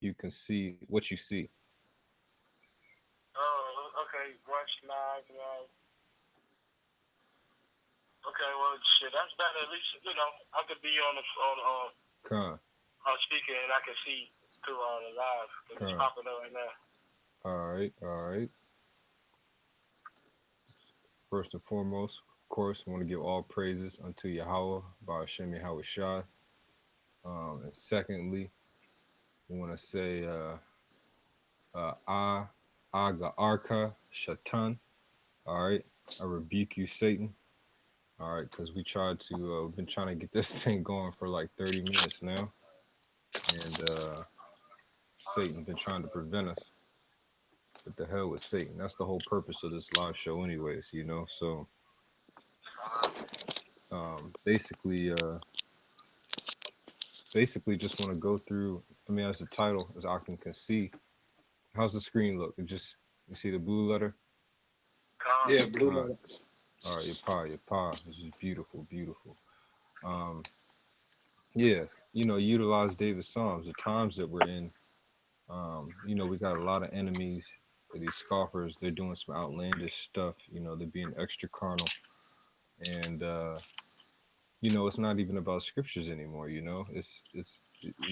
you can see what you see. Oh, okay. Watch live. Okay, well, shit, that's better. At least I could be Con, on speaker and I can see through the live because it's con. popping up right now. All right, all right. First and foremost, of course, we want to give all praises unto Yahweh by Hashem Yahweh Shai. And secondly, we want to say Ah Aga Arka Shatan. All right, I rebuke you, Satan. All right, because we've been trying to get this thing going for like 30 minutes now, and Satan been trying to prevent us. What the hell with Satan? That's the whole purpose of this live show, anyways. So basically, just want to go through. I mean, as the title, as Akim can see, how's the screen look? It just you see the blue letter. Con. Yeah, blue All right, letters. all right, your pa. This is beautiful, beautiful. Um, yeah, utilize David's Psalms. The times that we're in, we got a lot of enemies. These scoffers, they're doing some outlandish stuff. They're being extra carnal, and it's not even about scriptures anymore. You're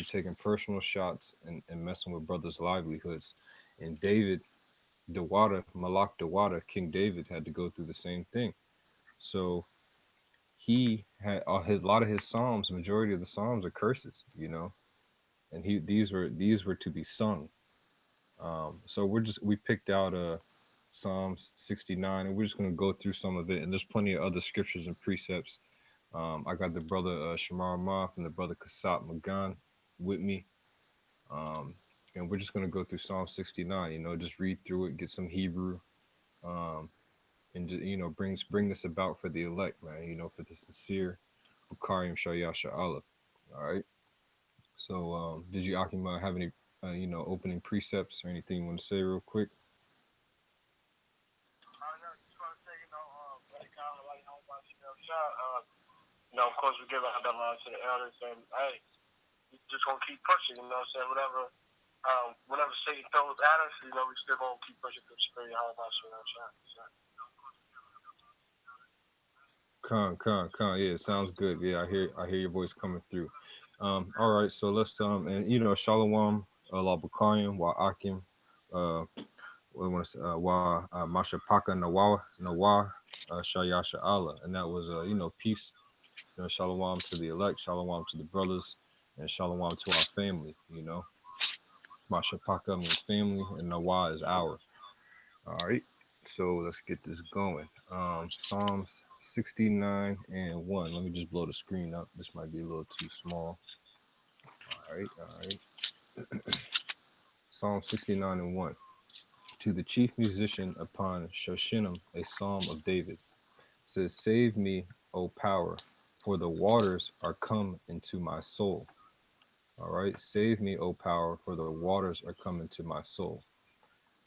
taking personal shots and messing with brothers' livelihoods. And David, Dawada, Malak Dawada, King David had to go through the same thing. So he had a lot of his psalms. Majority of the psalms are curses. And these were to be sung. So we picked out Psalms 69, and we're just gonna go through some of it. And there's plenty of other scriptures and precepts. I got the brother Shamar Moth and the brother Kasat Magan with me. Um, and we're just gonna go through Psalm 69. Just read through it, get some Hebrew, um, and bring this about for the elect, man. For the sincere Bukhariim Shayasha Allah. All right. So, did you Akima have any opening precepts or anything you want to say real quick? I just want to say, like kind of like how much shot. Of course, we give our love to the elders, and hey, we just gonna keep pushing. You know what I'm saying? Whatever Satan throws at us, we still gonna keep pushing through the spirit. How about shot? So, Con. Yeah, sounds good. Yeah, I hear your voice coming through. All right, so let's and Shalom, Labukarian, Wa Akim, what I want to say, Wa Mashapaka Nawa, Shayasha Allah, and that was peace, Shalom to the elect, Shalom to the brothers, and Shalom to our family. Mashapaka means family, and Nawa is our. All right. So let's get this going. Psalms 69 and 1. Let me just blow the screen up. This might be a little too small. All right. All right. Psalm 69 and 1. To the chief musician upon Shoshinnim, a psalm of David. It says, Save me, O power, for the waters are come into my soul. All right. Save me, O power, for the waters are come into my soul.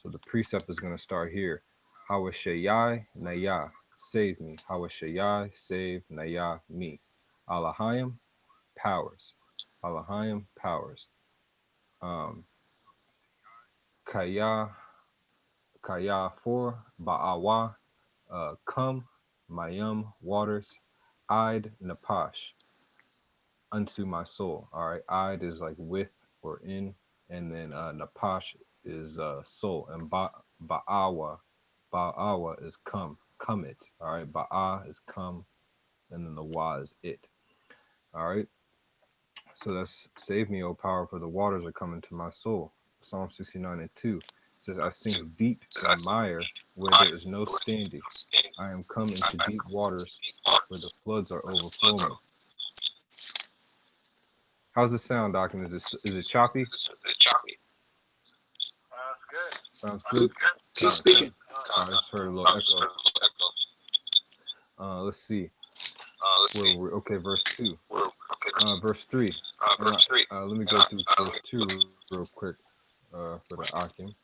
So the precept is going to start here. Hawashayai Naya, save me. Hawashayai, save Naya me. Alahayim, powers. Alahayim, powers. Um, Kaya, Kaya for Ba'awa, come, Mayam, waters. Id, Napash, unto my soul. All right. Id is like with or in. And then Napash is soul. And Ba'awa is come it. All right. Ba'a is come, and then the wa is it. All right. So that's save me, O power, for the waters are coming to my soul. Psalm 69 and 2 says, I sink deep in mire where there is no standing. I am come into deep waters where the floods are overflowing. How's the sound, document? Is it choppy? that's good. Sounds good. Keep speaking. I just heard a little echo. Let's see. Okay, verse 2. Verse 3. Let me go through verse 2 real quick for the Akim.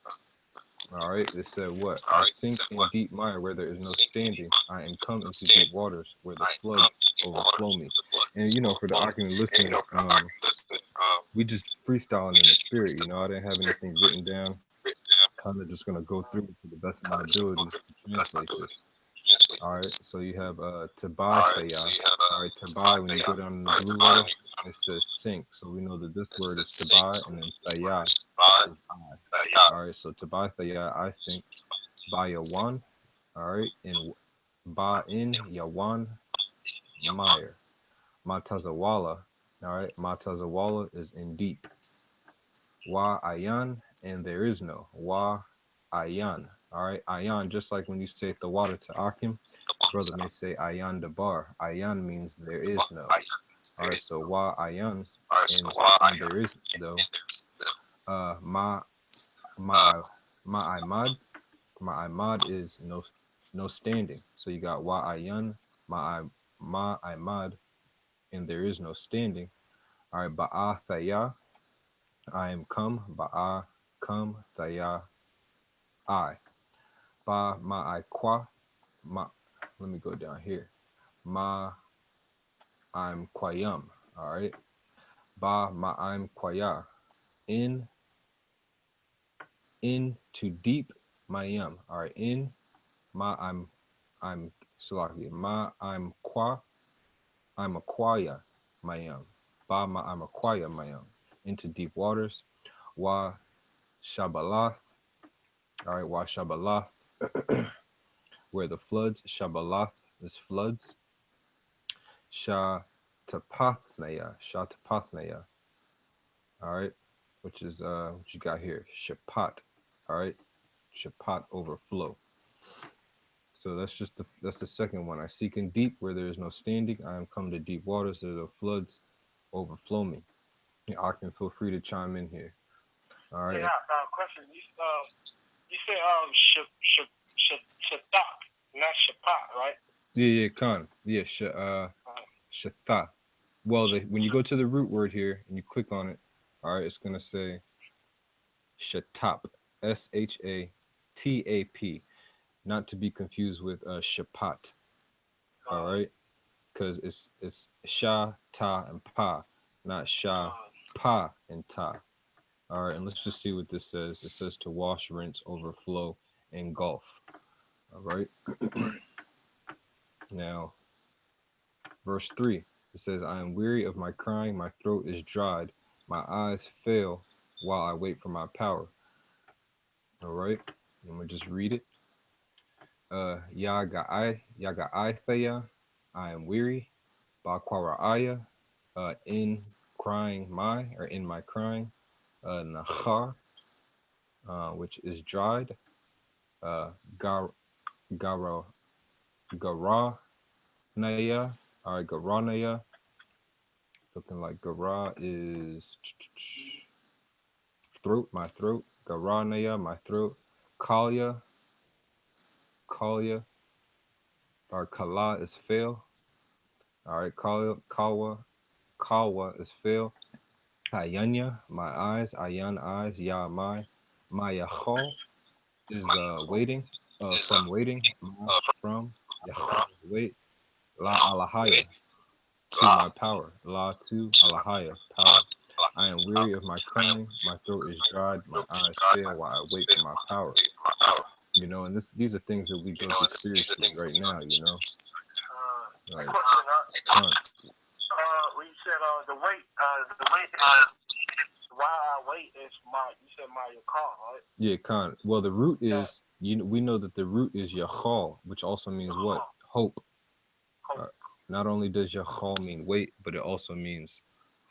All right, it said what? I sink in deep mire where there is no standing. I am come into deep waters where the floods overflow me. And for the Akim listening, we just freestyling in the spirit. I didn't have anything written down. Kind of just gonna go through to the best of my ability to translate this. All right, so you have tabai thaya. All right, tabai, when you go down in the blue letter, it says sink. So we know that this word is tabai, and then thaya is I. All right, so tabai thaya, I sink. Ba yawan, all right, in ba in yawan mire. Matazawala, all right, matazawala is in deep. Wa ayan, and there is no. Wa ayan, all right, ayan, just like when you say the water to Akim, brother may say ayan dabar. Ayan means there is no. All right, so wa ayan, and there is though. Ma imad, ma imad is no standing. So you got wa ayan, ma imad, and there is no standing. All right, ba'a thaya, I am come. Ba'a come, thaya I. Ba ma I qua, ma. Let me go down here. Ma I'm quayam. All right. Ba ma I'm quaya. In to deep mayam. All right. In ma I'm Salaki. Ma I'm qua. I'm a quaya mayam. Ba ma I'm a quaya mayam. Into deep waters. Wa Shabalath. All right. Wa Shabalath. Where the floods. Shabalath is floods. Sha Tapathnaya. Sha Tapathnaya. All right. Which is what you got here. Shapat. All right. Shapat overflow. So that's the second one. I seek in deep where there is no standing. I am come to deep waters where the floods overflow me. I can feel free to chime in here. All right. Yeah, question. You said shatak, not shapat, right? Yeah, Khan. Yeah, shata. Well, when you go to the root word here and you click on it, all right, it's gonna say shatap, SHATAP, not to be confused with shapat. All right, because it's sha, ta, and pa, not sha, pa, and ta. All right, and let's just see what this says. It says to wash, rinse, overflow, engulf. All right. Now, verse 3, it says, I am weary of my crying, my throat is dried, my eyes fail while I wait for my power. All right, I'm gonna just read it. Yaga thaya, I am weary. Bakwaraaya, in crying my, or in my crying. Nahar, which is dried. Gar Gara Garanaya, all right, Garanaya. Looking like Gara is throat, my throat. Garanaya, my throat. Kalya, or Kala is fail. All right, Kalwa is fail. Ayanya, my eyes. Ayan, eyes. Ya, my yachol is waiting. From waiting. From yachol, wait. La alahaya, to my power. La to alahaya, power. I am weary of my crying. My throat is dried. My eyes fail while I wait for my power. And these are things that we go through spiritually right now. Like, When you said the weight, why I wait is you said my yachal, right? Yeah, Khan. Well, the root is we know that the root is yachal, which also means what? Hope. Not only does yachal mean wait, but it also means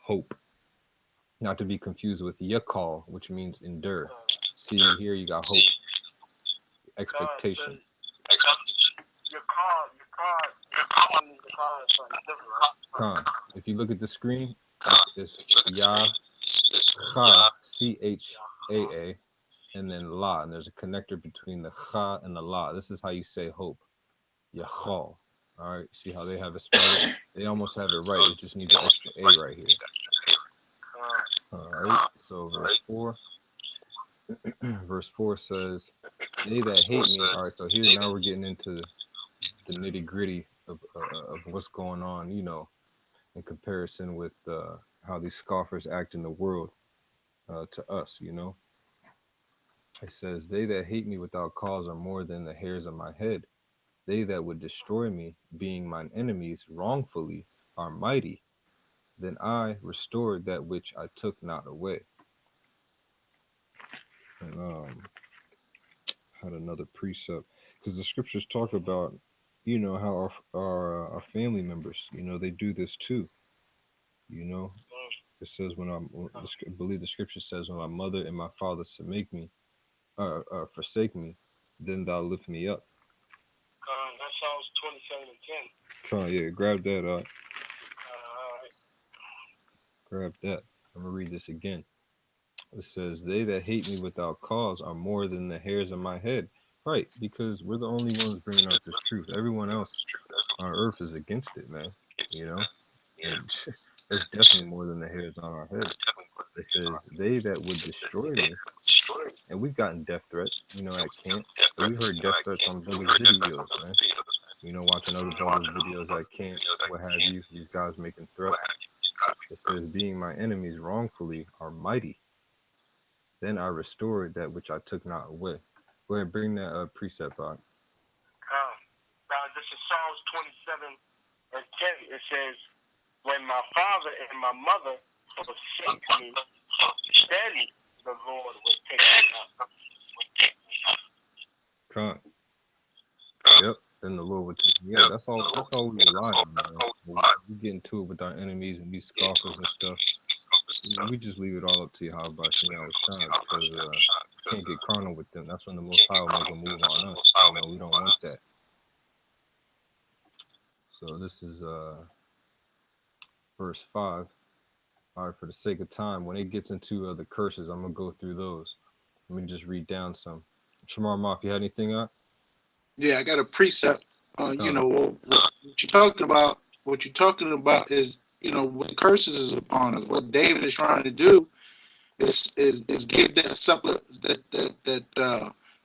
hope. Not to be confused with yakal, which means endure. See, here you got hope, expectation. Khan. If you look at the screen, it's Ya Cha, CHAA, and then La, and there's a connector between the Cha and the La. This is how you say hope. Yachal. All right. See how they have it spelled? They almost have it right. It just needs an extra A right here. All right. So verse 4. Verse 4 says, they that hate me. All right. So here now we're getting into the nitty gritty of of what's going on, you know, in comparison with how these scoffers act in the world to us, you know. It says, "They that hate me without cause are more than the hairs of my head. They that would destroy me, being mine enemies wrongfully, are mighty. Then I restored that which I took not away." And had another precept because the scriptures talk about, you know, how our family members, you know, they do this too. You know, it says I believe the scripture says, "When my mother and my father forsake me, then thou lift me up." That Psalms 27 and 10. Come on, yeah, grab that. Alright. Grab that. I'm gonna read this again. It says, "They that hate me without cause are more than the hairs of my head." Right, because we're the only ones bringing out this truth. Everyone else on earth is against it, man. You know, and it's definitely more than the hairs on our head. It says, "They that would destroy me," and we've gotten death threats, you know, at camp. So we've heard death threats on brothers' videos, man. You know, watching other brothers' videos at camp, what have you. These guys making threats. It says, "Being my enemies wrongfully are mighty. Then I restored that which I took not away." Go ahead, bring that precept out. This is Psalms 27 and 10. It says, "When my father and my mother forsake me, then the Lord will take me up." Con. Yep. Then the Lord would take me up. That's all. That's all we rely on, man. We get into it with our enemies and these scoffers and stuff. We just leave it all up to Yahweh Shem Shine because we can't get carnal with them. That's when the Most High will make a move on us. You know, we don't want that. So this is verse 5. All right, for the sake of time, when it gets into the curses, I'm gonna go through those. Let me just read down some. Shamar Moff, you had anything up? Yeah, I got a precept. You know what What you're talking about is, you know, when curses is upon us. What David is trying to do is give that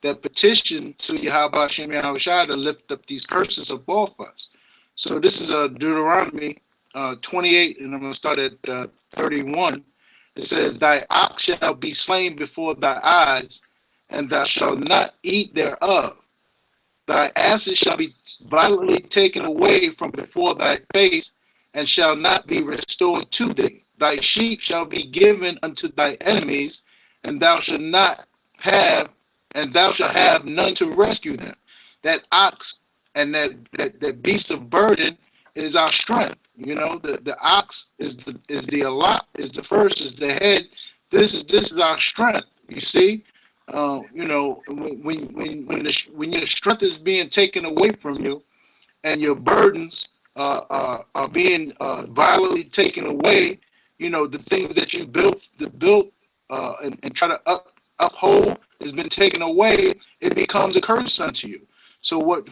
that petition to Yahweh Shem Yahushua to lift up these curses up off us. So this is Deuteronomy 28, and I'm going to start at 31. It says, "Thy ox shall be slain before thy eyes, and thou shalt not eat thereof. Thy asses shall be violently taken away from before thy face, and shall not be restored to thee. Thy sheep shall be given unto thy enemies, and thou shalt not have, and thou shalt have none to rescue them." That ox and that beast of burden is our strength. You know, the ox is the lot is the first, is the head. This is our strength. You see, you know, when your strength is being taken away from you, and your burdens are being violently taken away, you know, the things that you built and try to uphold has been taken away. It becomes a curse unto you. So what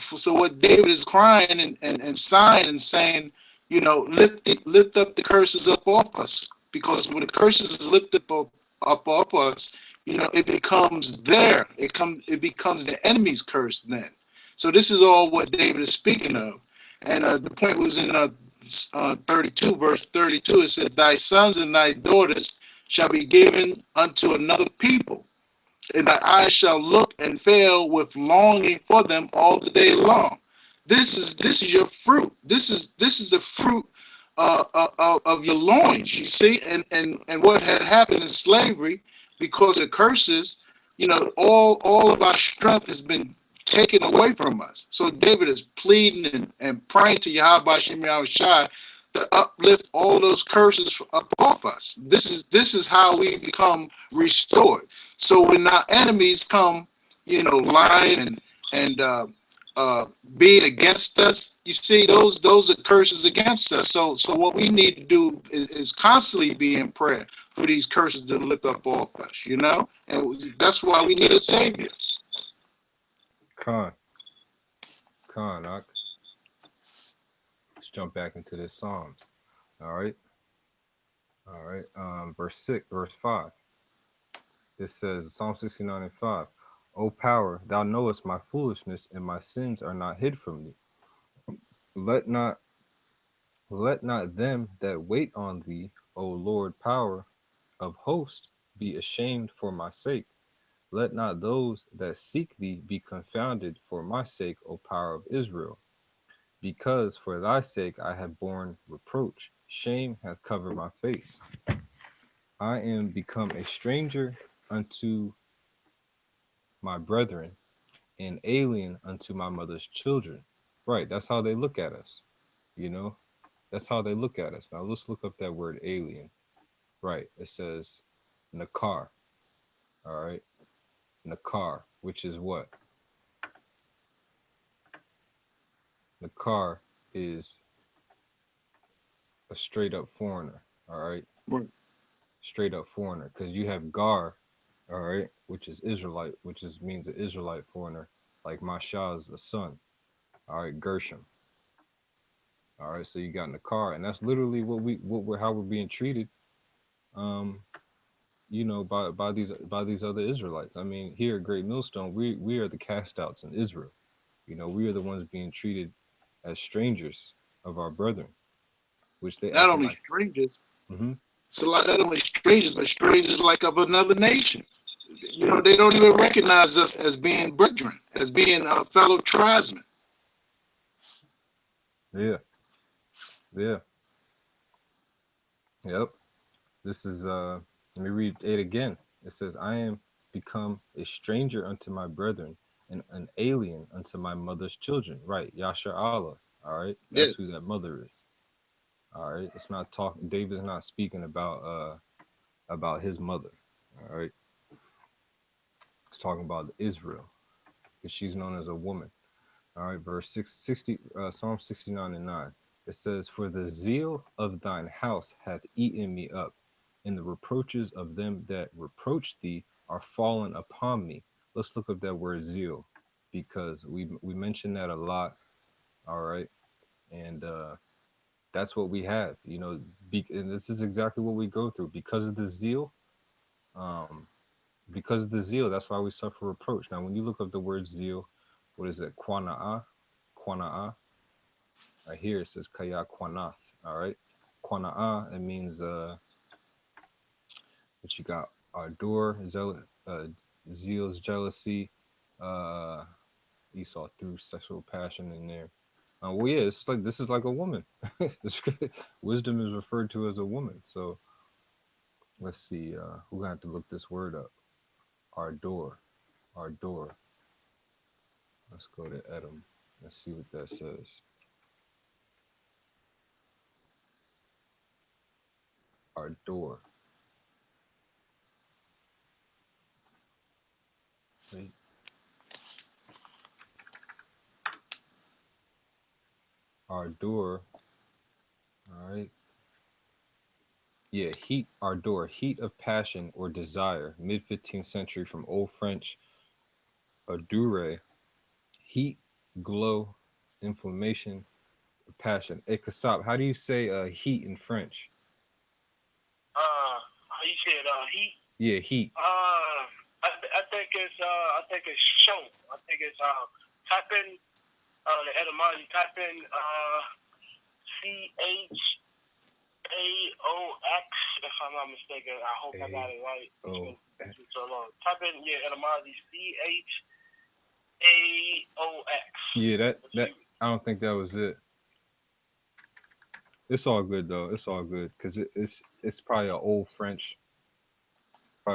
David is crying and sighing and saying, you know, lift up the curses up off us, because when the curses is lifted up off us, you know, it becomes it becomes the enemy's curse then. So this is all what David is speaking of. And the point was in 32, verse 32, it said, "Thy sons and thy daughters shall be given unto another people, and thy eyes shall look and fail with longing for them all the day long." This is your fruit. This is the fruit of your loins. You see, and what had happened in slavery, because of curses, you know, all of our strength has been taken away from us. So David is pleading and praying to Yahweh Shem Yahushua to uplift all those curses up off us. This is how we become restored. So when our enemies come, you know, lying and being against us, you see, those are curses against us. So what we need to do is constantly be in prayer for these curses to lift up off us, you know, and that's why we need a savior. Con. Con. Let's jump back into this Psalms. All right. All right. Verse 5. It says, Psalm 69 and 5. "O power, thou knowest my foolishness, and my sins are not hid from thee. Let not let not them that wait on thee, O Lord, power of hosts, be ashamed for my sake. Let not those that seek thee be confounded for my sake, O power of Israel. Because for thy sake I have borne reproach, shame hath covered my face. I am become a stranger unto my brethren, and alien unto my mother's children. Right, that's how they look at us. You know, that's how they look at us. Now let's look up that word alien. Right, it says nakar. All right, nakar, which is what? Nakar is a straight up foreigner. All right, Right. straight up foreigner, because you have gar, all right, which is Israelite, which is means an Israelite foreigner, like Masha is a son. All right, Gershom. All right, so you got nakar, and that's literally what we're how we're being treated. Um, by these other Israelites. I mean, here at Great Millstone, we are the cast outs in Israel. We are the ones being treated as strangers of our brethren, which they Not acting only like. strangers, Hmm. it's a lot not only strangers, but strangers like of another nation. They don't even recognize us as being brethren, as being fellow tribesmen. Yeah, yeah, yep. This is Let me read it again. It says, "I am become a stranger unto my brethren, and an alien unto my mother's children." Right, Yasha Allah. All right, Yeah. that's who that mother is. All right, it's not talking. David's not speaking about his mother. All right, it's talking about Israel because she's known as a woman. All right, verse 660, Psalm 69 and 9. It says, "For the zeal of thine house hath eaten me up, and the reproaches of them that reproach thee are fallen upon me." Let's look up that word zeal, because we mention that a lot. All right, and that's what we have. And this is exactly what we go through because of the zeal. Um, because of the zeal, that's why we suffer reproach. Now, when you look up the word zeal, what is it? Quana'a. Right here it says kaya quanath. All right, quana'a. It means what you got? Ardor, zeal's jealousy. Uh, Esau threw sexual passion in there. Well, yeah, it's like this is like a woman. Wisdom is referred to as a woman. So let's see. We're gonna have to look this word up. Ardor, ardor. Let's go to Edom. Let's see what that says. Ardor. Wait. Ardor. All right. Yeah, heat, ardor, heat of passion or desire. Mid 15th century from Old French ardure, heat, glow, inflammation, passion. Hey, Kasab, how do you say heat in French? How you said heat? Yeah, heat. I think it's show. I think it's type in the etymology. Type in CHAOX, if I'm not mistaken. I hope I got it right. It's been so long. Type in etymology CHAOX. Yeah, that I don't think that was it. It's all good though. It's all good because it's probably an old French, No,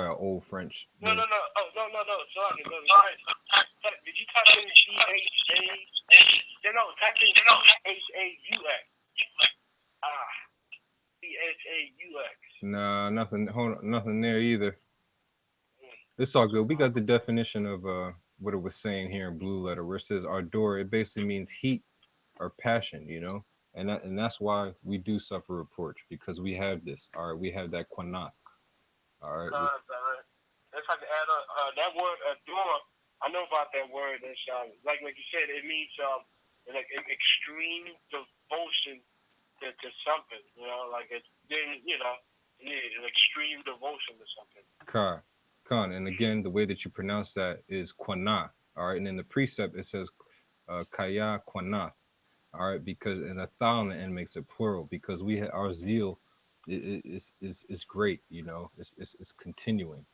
word. no, no. Oh, no. Sorry, no. Did you type in CHA? No, type in CHAUX. Ah, CHAUX. Nah, nothing. Hold on, nothing there either. It's all good. We got the definition of what it was saying here in blue letter, where it says ardor. It basically means heat or passion. And that's why we do suffer reproach because we have this. All right, we have that quanah. All right, If I can add that word adora, I know about that word. It's like you said, it means like extreme devotion to something. Like it's been an extreme devotion to something. Khan. And again, the way that you pronounce that is quanah. All right, and in the precept it says kaya quanath. All right, because and a thou on the end makes it plural because we our zeal is great. You know, it's continuing.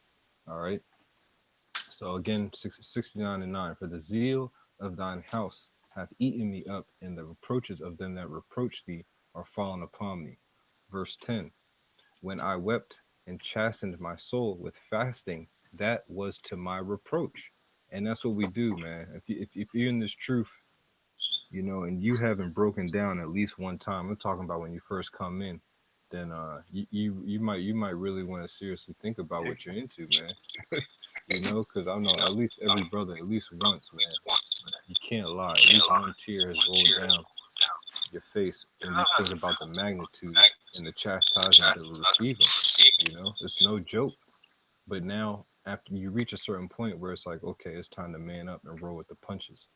All right. So again, 69 and 9. For the zeal of thine house hath eaten me up, and the reproaches of them that reproach thee are fallen upon me. Verse 10. When I wept and chastened my soul with fasting, that was to my reproach. And that's what we do, man. If you're in this truth, you know, and you haven't broken down at least one time, I'm talking about when you first come in, then you might really want to seriously think about what you're into, man. You know, because I know at least every brother, at least once, man, you can't lie. At least one tear has rolled down your face when you think about the magnitude and the chastisement that we're receiving. You know, it's no joke. But now, after you reach a certain point where it's like, okay, it's time to man up and roll with the punches.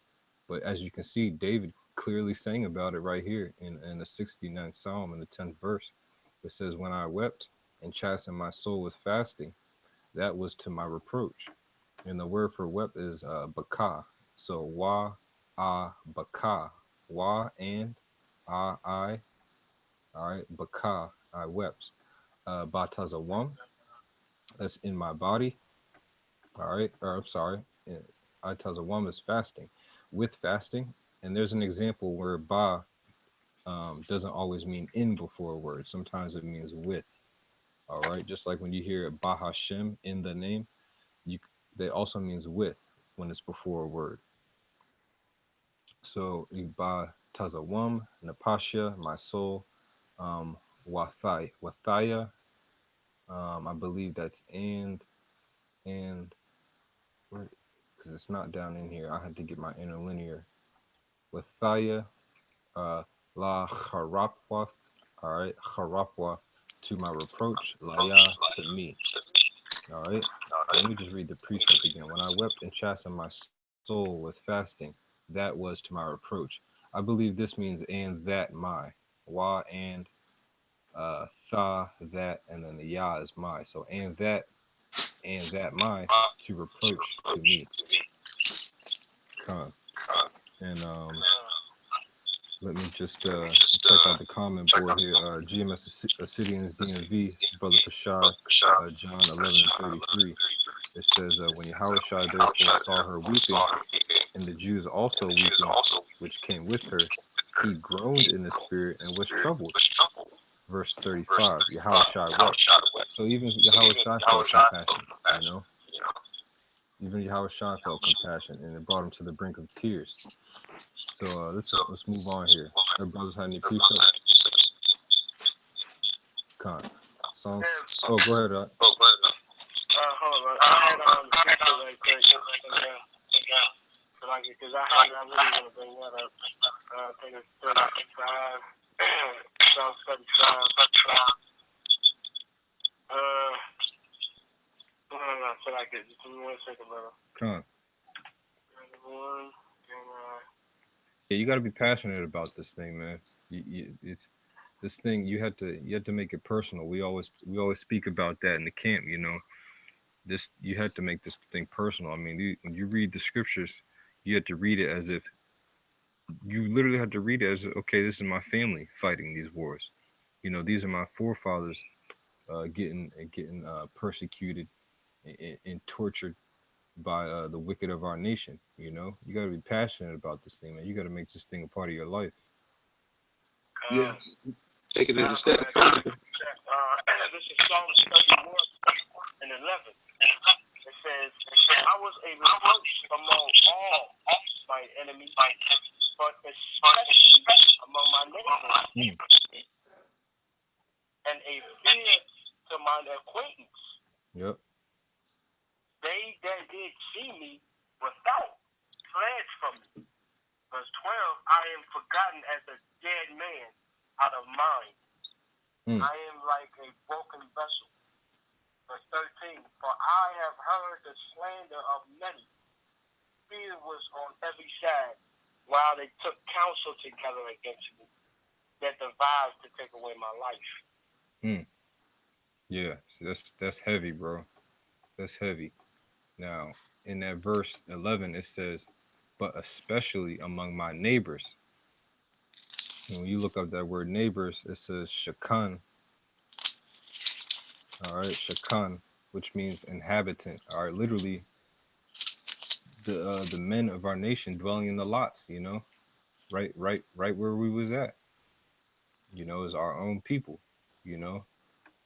But as you can see, David clearly sang about it right here in the 69th Psalm in the 10th verse. It says, when I wept and chastened my soul with fasting, that was to my reproach. And the word for wept is baka. So wa, baka. Wa and I, all right, baka, I wept. Batazawam, that's in my body, all right, or I'm sorry, Atazawam is fasting. With fasting, and there's an example where ba doesn't always mean in before a word. Sometimes it means with. All right, just like when you hear Ba Hashem in the name, you they also means with when it's before a word. So Ba Tazawam, Napasha, my soul, Wathaya, I believe that's and because it's not down in here. I had to get my interlinear. Wathaya, uh, La Harapwath, all right, Harapwa to my reproach, Laya to me. All right. Let me just read the precept again. When I wept and chastened my soul with fasting, that was to my reproach. I believe this means and that my. Wa and tha that and then the ya is my. So and that my to reproach to me. Con. And let me just check out the comment board here. GMS Assyrians DMV, Brother Pashar, John 11:33. It says, when Yahushua therefore saw her weeping, and the Jews also weeping, which came with her, he groaned in the spirit and was troubled. Verse 35, Yahushua wept. So even Yahushua felt compassion, you know? Even Yahushua felt compassion, and it brought him to the brink of tears. So let's move on here. Our brothers have any precepts? Con. Songs. Oh, go ahead. Hold on. I had the right quick. Because I really want to bring that up. I think it's 35. Psalm 35. No, so like it. Just give me 1 second, brother. Con. One, Yeah, you got to be passionate about this thing, man. It's this thing. You have to make it personal. We always speak about that in the camp. You know, this you had to make this thing personal. I mean, when you read the scriptures, you have to read it as if you literally have to read it as, okay, this is my family fighting these wars. You know, these are my forefathers getting persecuted and tortured by the wicked of our nation. You know, you got to be passionate about this thing, man. You got to make this thing a part of your life. Yeah, take it in a step. This is Psalm 31 and 11. It says, I was a reproach among all my enemies, but especially among my neighbors, and a fear to mine acquaintance. Yep. They that did see me without fled from me. Verse 12, I am forgotten as a dead man out of mind. I am like a broken vessel. Verse 13, for I have heard the slander of many. Fear was on every side, while they took counsel together against me, that devised to take away my life. Yeah, so that's heavy, bro. That's heavy. Now, in that verse 11, it says, but especially among my neighbors. And when you look up that word neighbors, it says shakan. All right, shakan, which means inhabitant. All right, literally the men of our nation dwelling in the lots. You know, right where we was at. You know, is our own people. You know,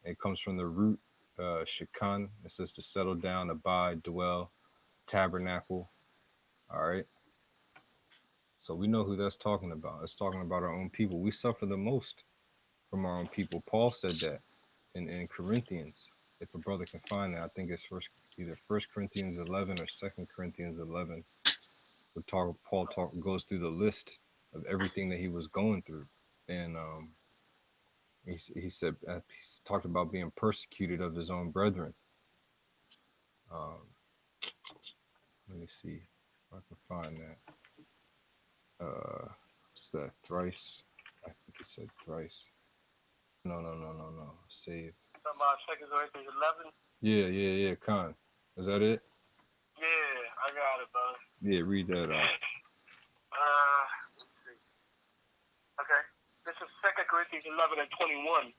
it comes from the root shakan. It says to settle down, abide, dwell, tabernacle. All right. So we know who that's talking about. It's talking about our own people. We suffer the most from our own people. Paul said that in Corinthians. If a brother can find that, I think it's either First Corinthians 11 or Second Corinthians 11. Paul goes through the list of everything that he was going through, and he said he's talked about being persecuted of his own brethren. Um, let me see if I can find that. What's that? Thrice. I think he said thrice. No. Save. Talking about 2 Corinthians 11. Yeah. Con. Is that it? Yeah, I got it, brother. Yeah, read that out. Let's see. Okay. This is 2 Corinthians 11 and 21.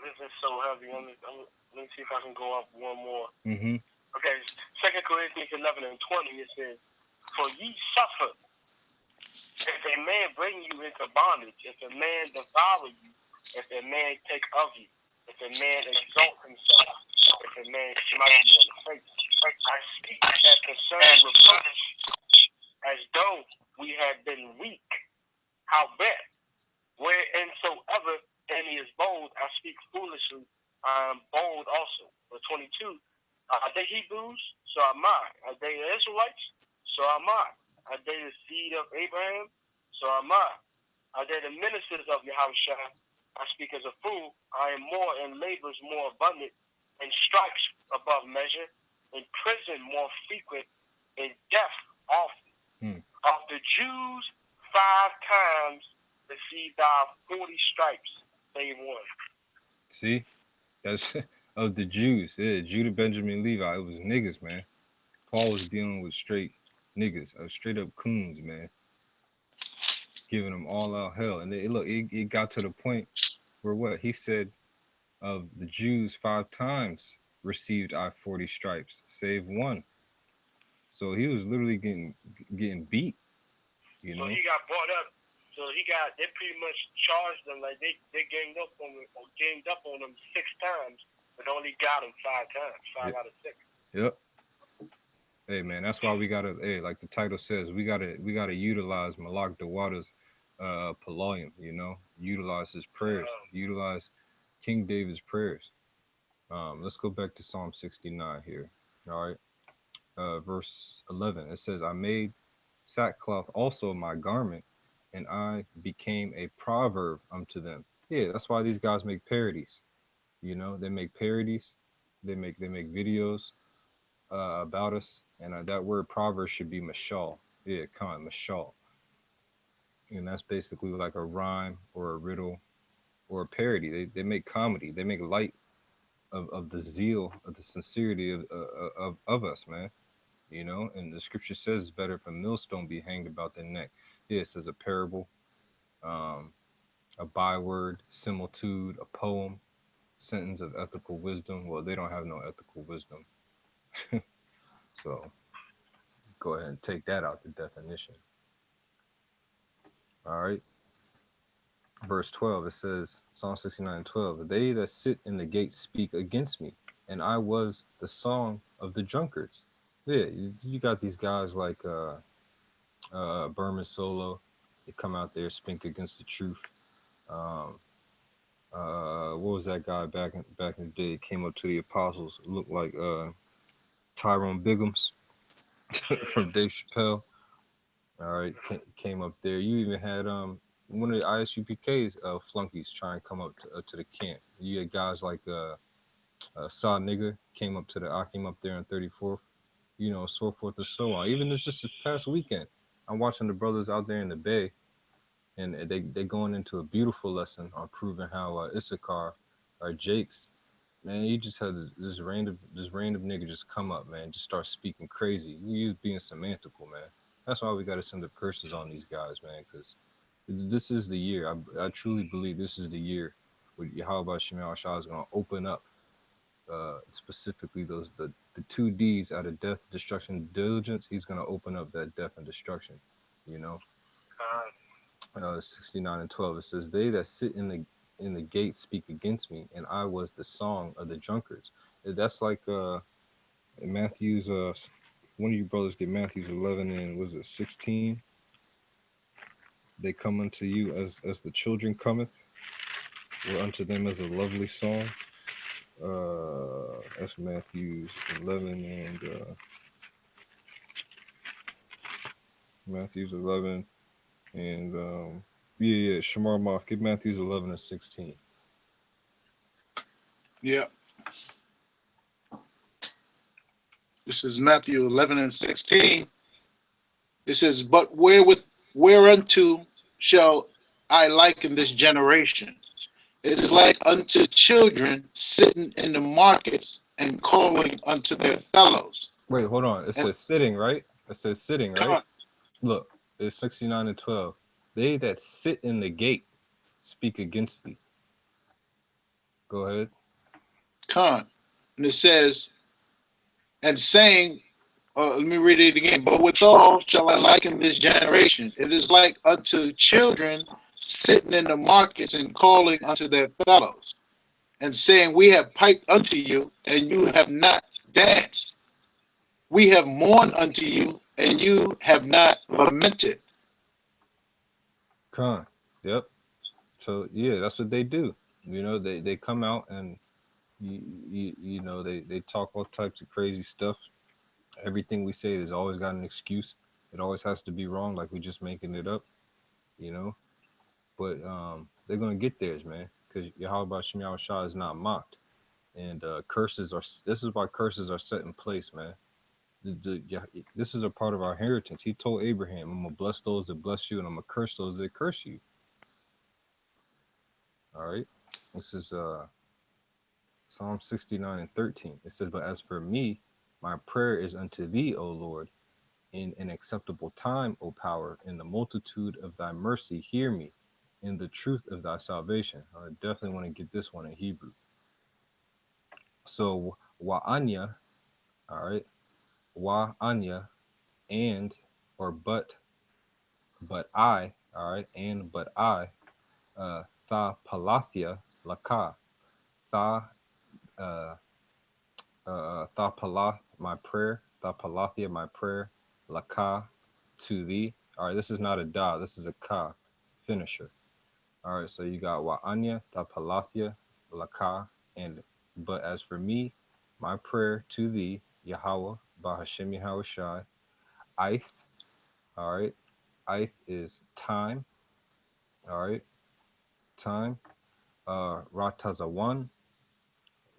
This is so heavy. Let me see if I can go up one more. Mm-hmm. Okay, 2 Corinthians 11 and 20, it says, "For ye suffer, if a man bring you into bondage, if a man devour you, if a man take of you, if a man exalt himself, if a man smite you on the face. I speak as concerning reproach, as though we had been weak. Howbeit, whereinsoever any is bold, I speak foolishly, I am bold also." For 22, are they Hebrews? So am I. Are they Israelites? So am I. Are they the seed of Abraham? So am I. Are they the ministers of Yahushua? I speak as a fool. I am more in labors more abundant, in stripes above measure, in prison more frequent, in death often. Of the Jews 5 times received I 40 stripes, save one. See, that's of the Jews. Yeah, Judah, Benjamin, Levi. It was niggas, man. Paul was dealing with straight niggas, straight up coons, man, giving them all out hell. And it got to the point where what he said of the Jews 5 times received I 40 stripes, save one. So he was literally getting beat. You know. So he got brought up. So they pretty much charged them like they ganged up on him 6 times, but only got him 5 times, 5 out of 6. Yep. Hey man, that's why we gotta. Hey, like the title says, we gotta utilize Malak Dawada's Paloyim. You know, utilize his prayers, utilize King David's prayers. Let's go back to Psalm 69 here. All right, verse 11. It says, "I made sackcloth also my garment, and I became a proverb unto them." Yeah, that's why these guys make parodies. You know, they make parodies. They make videos about us, and that word proverb should be mashal. Yeah, mashal, and that's basically like a rhyme or a riddle or a parody. They make comedy. They make light of the zeal, of the sincerity of us, man. You know, and the scripture says it's better if a millstone be hanged about their neck. Yeah, it says a parable, um, a byword, similitude, a poem, sentence of ethical wisdom. Well, they don't have no ethical wisdom. So go ahead and take that out the definition. All right. Verse 12, it says, Psalm 69:12, "They that sit in the gate speak against me, and I was the song of the drunkards." Yeah, you got these guys like Berman Solo. They come out there, speak against the truth. Um, what was that guy back in the day? Came up to the apostles, looked like Tyrone Biggums from Dave Chappelle. All right, came up there. You even had one of the ISUPK's flunkies try and come up to the camp. You had guys like Saw Nigga came up I came up there on 34th, you know, so forth and so on. Even this past weekend, I'm watching the brothers out there in the Bay, and they going into a beautiful lesson on proving how Issachar or Jakes, man, you just had this random nigga just come up, man, just start speaking crazy. He was being semantical, man. That's why we got to send up curses on these guys, man, because This is the year. I truly believe this is the year where Yahweh Shemel Shah is going to open up specifically the two D's out of death, destruction, diligence. He's going to open up that death and destruction. You know, Con. 69 and 12. It says, "They that sit in the gate speak against me, and I was the song of the drunkards." That's like in Matthew's. One of you brothers get Matthew's 11 and was it 16? They come unto you as the children cometh, or unto them as a lovely song. That's Matthew's 11 and Matthew's 11 and yeah, Shamar Moth. Get Matthew's 11 and 16. Yeah. This is Matthew 11 and 16. It says, "But whereunto shall I liken this generation? It is like unto children sitting in the markets and calling unto their fellows." Wait, hold on. It And says sitting, right? It says sitting, right? con, Look, it's 69 and 12. They that sit in the gate speak against thee. Go ahead. con. And it says, and saying, let me read it again. "But withal shall I liken this generation. It is like unto children sitting in the markets and calling unto their fellows, and saying, We have piped unto you, and you have not danced. We have mourned unto you, and you have not lamented." Con. Yep. So yeah, that's what they do. You know, they come out and you know they talk all types of crazy stuff. Everything we say has always got an excuse. It always has to be wrong, like we just making it up. You know, but they're gonna get theirs, man, because Yahweh Shem Shah is not mocked, and curses are. This is why curses are set in place, man. This is a part of our inheritance. He told Abraham, "I'm gonna bless those that bless you, and I'm gonna curse those that curse you." All right. This is Psalm 69 and 13. It says, "But as for me, my prayer is unto thee, O Lord, in an acceptable time, O power, in the multitude of thy mercy, hear me, in the truth of thy salvation." I definitely want to get this one in Hebrew. So, wa'anya, all right, wa'anya, and, or but I, all right, and, but I, tha palathia laka, tha, uh, Thapalath, my prayer. Thapalathia, my prayer. Laka, to thee. All right, this is not a da, this is a ka, finisher. All right, so you got wa'anya, Thapalathia, Laka, and but as for me, my prayer to thee, Yahweh, Bahashem Yahweh Shai, Ith, all right, Ith is time, all right, time. Ratazawan,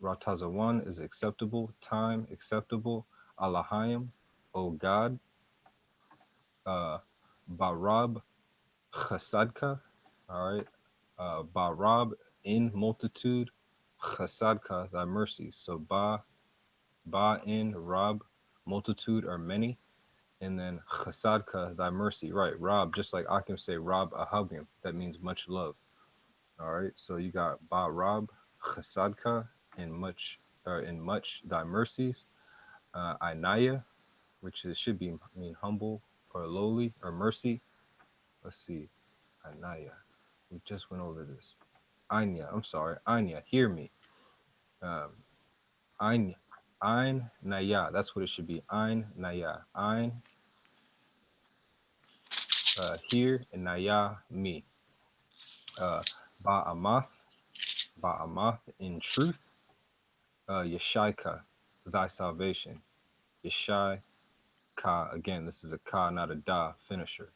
Ratazawan is acceptable, time acceptable. Alahayim, O God, Barab Chasadka, all right, Barab in multitude, Chasadka thy mercies. So ba in Rab, multitude or many, and then Chasadka thy mercy. Right, Rab, just like I can say Rab Ahabim, that means much love. All right, so you got Barab Chasadka in much thy mercies. Inaya, which is, should be mean humble or lowly or mercy. Let's see. Anaya. We just went over this. Anya. I'm sorry. Anya. Hear me. Um, Ein. Ein Naya. That's what it should be. Ein Naya. Ein. Hear and Naya me. Ba'amath. Ba'amath in truth. Yeshaika. Thy salvation. Yeshai Ka. Again, this is a Ka, not a Da finisher.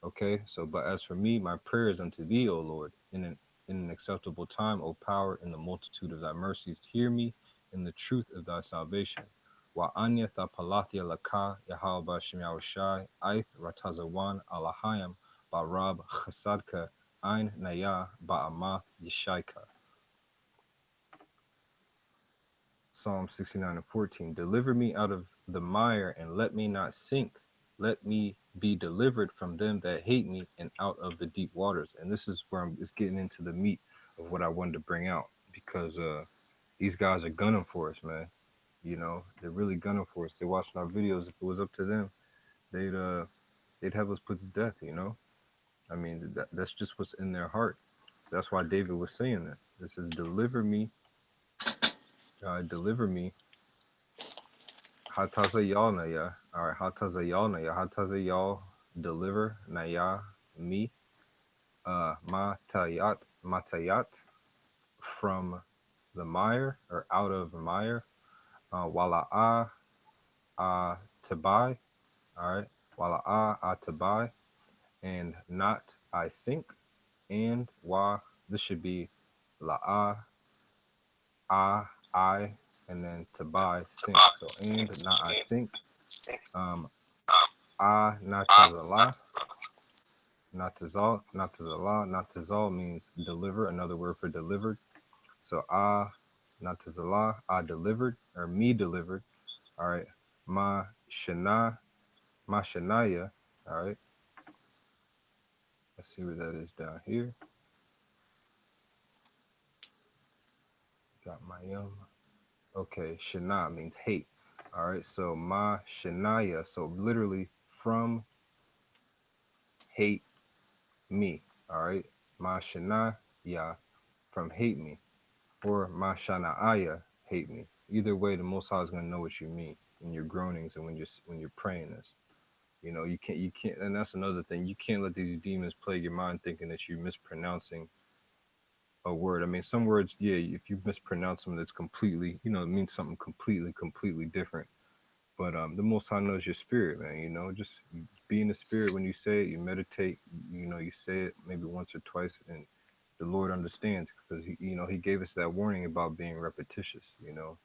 Okay, so but as for me, my prayer is unto thee, O Lord, in an acceptable time, O power, in the multitude of thy mercies, hear me in the truth of thy salvation. Wa anya tha palathia laka Yahweh Shem Yahushai, Ith Ratazawan Alahayim, Barab Chasadka, Ein Naya Ba'amath Yeshaika. Psalm 69 and 14. Deliver me out of the mire and let me not sink. Let me be delivered from them that hate me and out of the deep waters. And this is where I'm just getting into the meat of what I wanted to bring out, because these guys are gunning for us, man. You know, they're really gunning for us. They're watching our videos. If it was up to them, they'd uh they'd have us put to death, you know. I mean, that's just what's in their heart. That's why David was saying this. This is deliver me. Hataza y'all na ya. All right, hataza y'all na ya. Hataza y'all deliver na ya me. Matayat from the mire, or out of mire. Wala tabai. All right, wala tabai, and not I sink. And wa, this should be la I, and then to buy sink. So and not I sink. Um not tazala, not tazal means deliver, another word for delivered. So not tazala, I delivered, or me delivered. All right. Ma shana, ma shanaya. All right. Let's see where that is down here. Got my Okay, shana means hate. All right, so ma shanaya, so literally from hate me. All right, ma shanaya, from hate me, or ma shanaaya, hate me. Either way, the Most High is gonna know what you mean in your groanings and when you're praying this. You know, you can't, and that's another thing. You can't let these demons plague your mind thinking that you're mispronouncing a word. I mean, some words, yeah, if you mispronounce them, that's completely, you know, it means something completely different. But the Most High knows your spirit, man. You know, just be in the spirit when you say it. You meditate. You know, you say it maybe once or twice, and the Lord understands, because He gave us that warning about being repetitious. You know,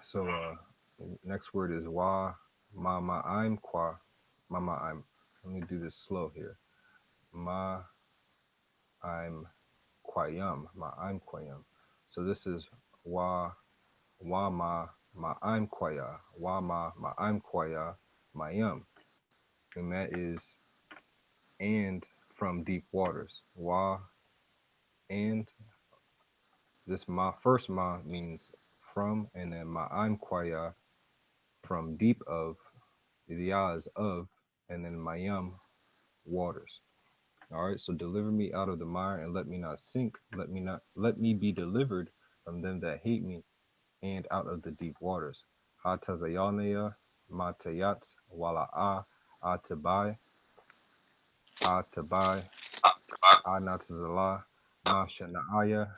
so next word is wa ma I'm qua ma I'm. Let me do this slow here. Ma I'm quayam, ma I'm quayam. So this is wa ma I'm quaya, ma I'm quaya, mayam. And that is and from deep waters. Wa, and this ma, first ma means from, and then ma I'm quaya, from deep of, the ya is of, and then mayam, waters. All right, so deliver me out of the mire and let me not sink. Let me be delivered from them that hate me, and out of the deep waters. Ha tazayanaya matayat wala atabai atabai anatazala mashanaaya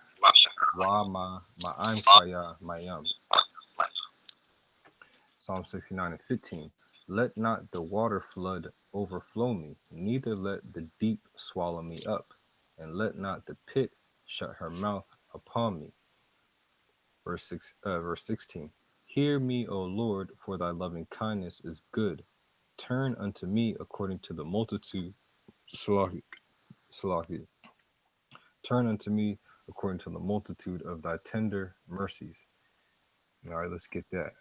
wa ma'am kwaya mayam. Psalm 69 and 15. Let not the water flood overflow me, neither let the deep swallow me up, and let not the pit shut her mouth upon me. Verse 16. Hear me, O Lord, for thy loving kindness is good. Turn unto me according to the multitude. Salahi. Turn unto me according to the multitude of thy tender mercies. All right, let's get that.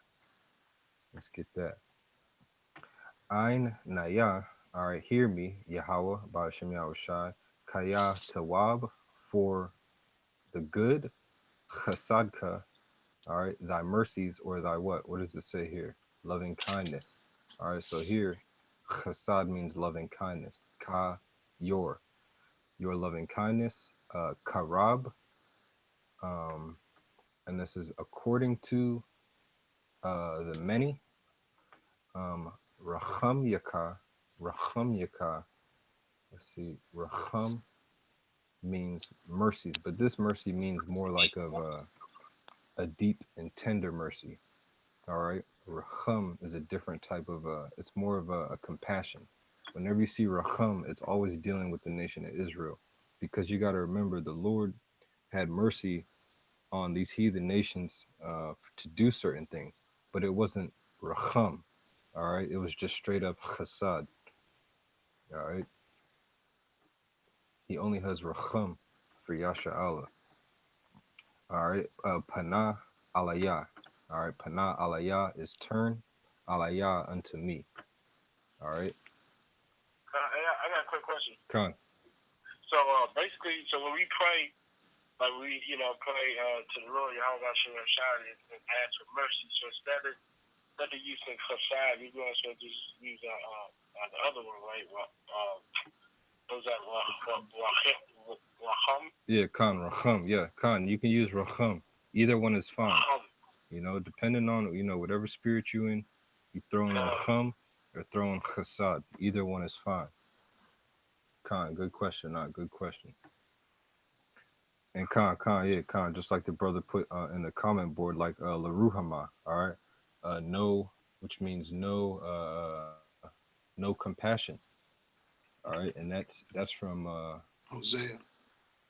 Ein Naya, all right, hear me, Yahweh, Ba'ashem Yahushai, Kaya Tawab, for the good, Chasadka, all right, thy mercies, or thy what? What does it say here? Loving kindness. All right, so here, Chasad means loving kindness. Ka, your loving kindness. Karab, and this is according to the many. Racham Yaka. Let's see, Racham means mercies, but this mercy means more like of a deep and tender mercy. All right, Racham is a different type of it's more of a compassion. Whenever you see Racham, it's always dealing with the nation of Israel, because you got to remember the Lord had mercy on these heathen nations to do certain things, but it wasn't Racham. All right, it was just straight up Chasad. All right, He only has Racham for Yasha Allah. All right, Panah Alayah. All right, Panah Alayah is turn, Alayah unto me. All right, I got a quick question. Khan. So basically, so when we pray, like we, pray to the Lord Yahweh Hashem Shad and ask for mercy. So instead of using Chasad, we're going to just use the other one, right? What was that? Raham? Yeah, Khan, Raham. Yeah, Khan. You can use Raham. Either one is fine. Raham. You know, depending on, whatever spirit you in, you throw in Raham or throw in Chasad. Either one is fine. Khan, good question. Not good question. And Khan, yeah, Khan. Just like the brother put in the comment board, like Laruhama. All right, no, which means no, no compassion. All right, and that's from Hosea.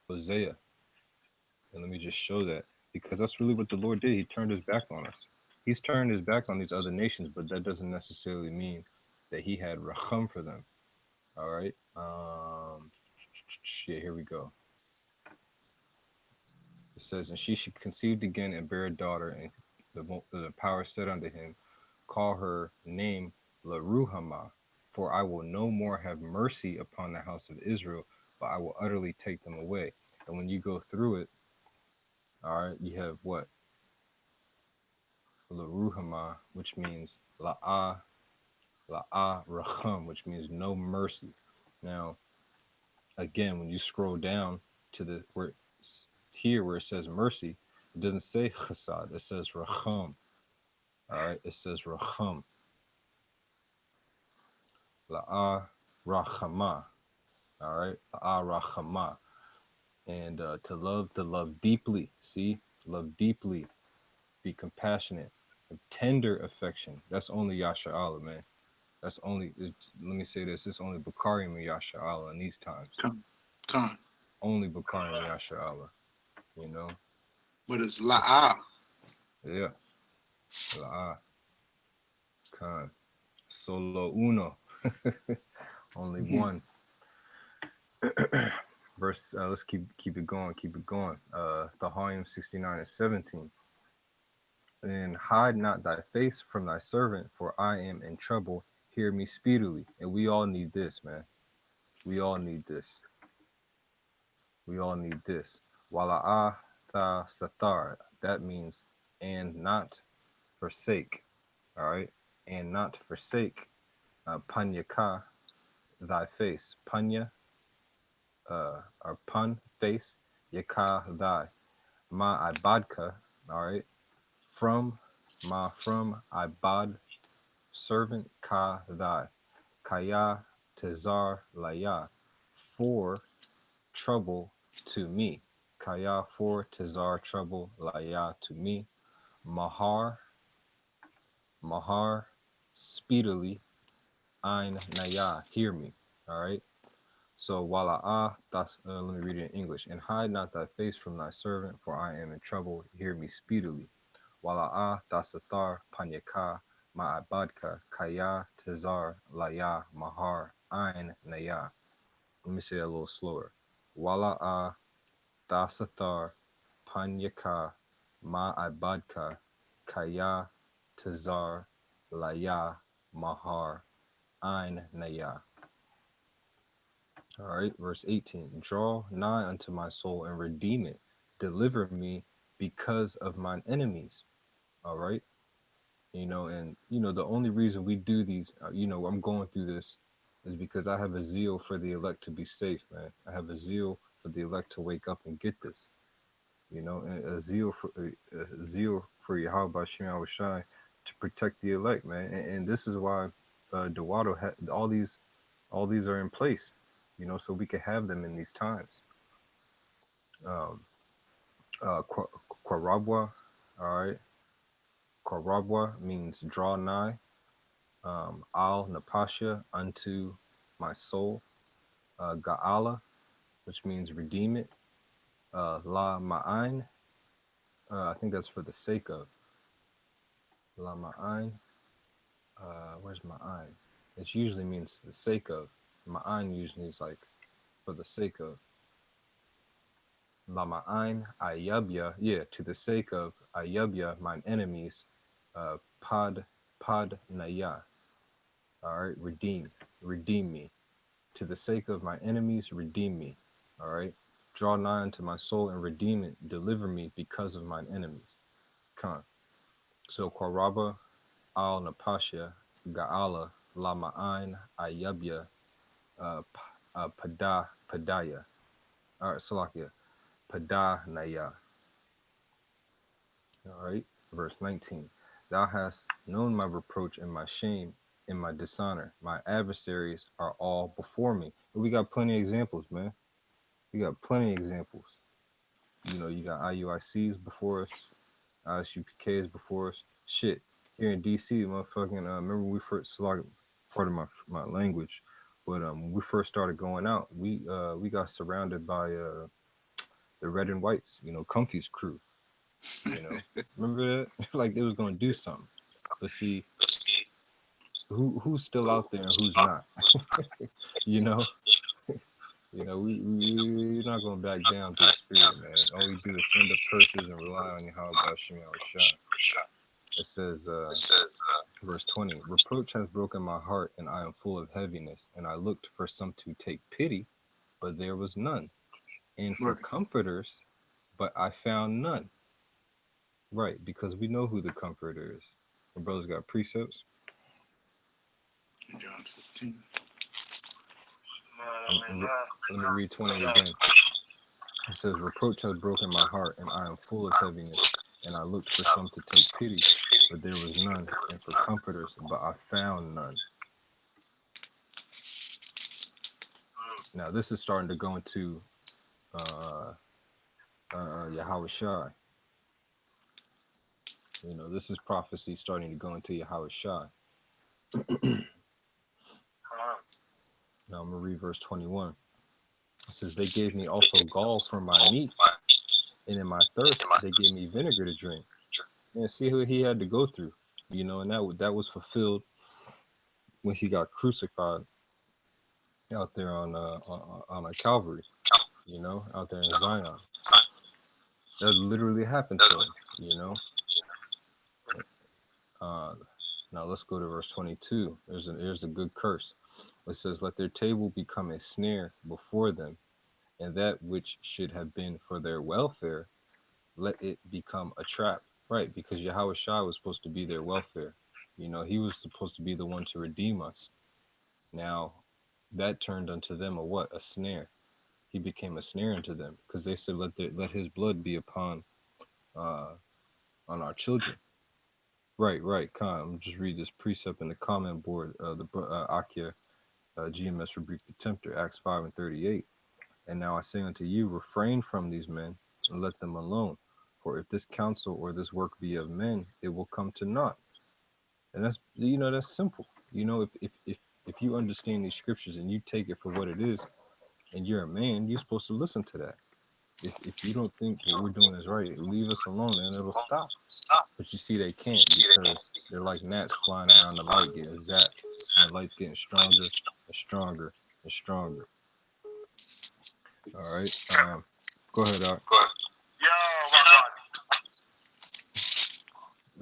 Hosea. And let me just show that, because that's really what the Lord did. He turned his back on us. He's turned his back on these other nations, but that doesn't necessarily mean that he had racham for them. All right. Yeah, here we go. It says, and she conceived again and bare a daughter, and the power said unto him, call her name Laruhamah, for I will no more have mercy upon the house of Israel, but I will utterly take them away. And when you go through it, all right, you have what? Laruhamah, which means La'ah Racham, which means no mercy. Now, again, when you scroll down to the where it says mercy, it doesn't say chasad, it says Racham. All right, it says Racham. La'ah Rachama. All right, La'ah Rachama. And to love deeply. See, love deeply, be compassionate, tender affection. That's only Yasha Allah, man. That's only, let me say this, it's only Bukhari and Yasha Allah in these times. Khan. Only Bukhari and Yasha Allah, you know? But it's La'ah. Yeah. La'ah. Khan. Solo uno. Only one. Verse, let's keep it going. Tahayim 69 and 17. And hide not thy face from thy servant, for I am in trouble. Hear me speedily. And we all need this, man. We all need this. We all need this. Wala'ah tha satar. That means and not forsake. All right. And not forsake panyaka, thy face. Panya, or pun, face. Yaka, thy. Ma ibadka. All right. From ibad, servant. Ka, thy. Kaya, tezar, laya. For trouble to me. Kaya, for tezar, trouble. Laya, to me. Mahar, speedily. Ein naya, hear me. All right. So wala'ah, let me read it in English. And hide not thy face from thy servant, for I am in trouble. Hear me speedily. Wala'ah dasatar panyaka ma'abadka kaya tezar laya mahar ein naya. Let me say that a little slower. Wala'ah dasatar panyaka ma'abadka kaya tezar laya mahar ein naya. All right, verse 18. Draw nigh unto my soul and redeem it. Deliver me because of mine enemies. All right. And the only reason we do these, I'm going through this is because I have a zeal for the elect to be safe, man. I have a zeal for the elect to wake up and get this, and a zeal for Yahweh Shem Shai to protect the elect, man. And this is why Dawado had all these are in place, so we can have them in these times. Kwarabwa, all right. Kwarabwa means draw nigh. Al Napasha, unto my soul. Ga'ala, which means redeem it. La Ma'ain, I think that's for the sake of. La Ma'ain, where's Ma'ain? It usually means the sake of. Ma'ain usually is like for the sake of. Lama'ain ayabya, yeah, to the sake of ayabya, mine enemies, pad naya. All right, redeem me. To the sake of my enemies, redeem me. All right, draw nigh unto my soul and redeem it. Deliver me because of mine enemies. Khan. So Qaraba al Napasha Ga'ala Lama'ain Ayabya Padaya. All right, Salakia. Padanaya. All right, verse 19. Thou hast known my reproach and my shame and my dishonor. My adversaries are all before me. And we got plenty of examples, man. We got plenty of examples. You know, you got IUICs before us, ISUPKs before us. Shit, here in DC, motherfucking. Remember when we first, like, part of my language, but when we first started going out, we got surrounded by the red and whites. You know, Comfy's crew. You know, remember that? Like they was gonna do something, but see, who's still out there and who's not? you know, we're not gonna back down to the spirit, man. All we do is send up curses and rely on Yahweh Shem Shah. It says, verse 20: Reproach has broken my heart, and I am full of heaviness. And I looked for some to take pity, but there was none, and for Right. comforters, but I found none. Right, because we know who the comforter is. My brother's got precepts. John 15. Let me read 20 again. It says, Reproach has broken my heart, and I am full of heaviness. And I looked for some to take pity, but there was none, and for comforters, but I found none. Now, this is starting to go into Yahweh Shai. You know, this is prophecy starting to go into Yahweh Shai. Now, I'm going to read verse 21. It says, They gave me also gall for my meat, and in my thirst, they gave me vinegar to drink. And see who he had to go through, you know, and that was fulfilled when he got crucified out there on a Calvary, you know, out there in Zion. That literally happened to him, you know. Now let's go to verse 22. There's a good curse. It says, Let their table become a snare before them, and that which should have been for their welfare, let it become a trap. Right, because Yahweh Shai was supposed to be their welfare. You know, he was supposed to be the one to redeem us. Now, that turned unto them a what? A snare. He became a snare unto them, because they said, let his blood be upon on our children. Right, Khan. I'm just read this precept in the comment board. Akia, GMS rebuked the tempter, Acts 5 and 38. And now I say unto you, refrain from these men and let them alone. For if this counsel or this work be of men, it will come to naught. And that's, you know, that's simple. You know, if you understand these scriptures and you take it for what it is, and you're a man, you're supposed to listen to that. If you don't think what we're doing is right, leave us alone and it'll stop. But you see, they can't, because they're like gnats flying around the light getting zapped. And the light's getting stronger and stronger and stronger. All right. Go ahead, Doc. Yo, my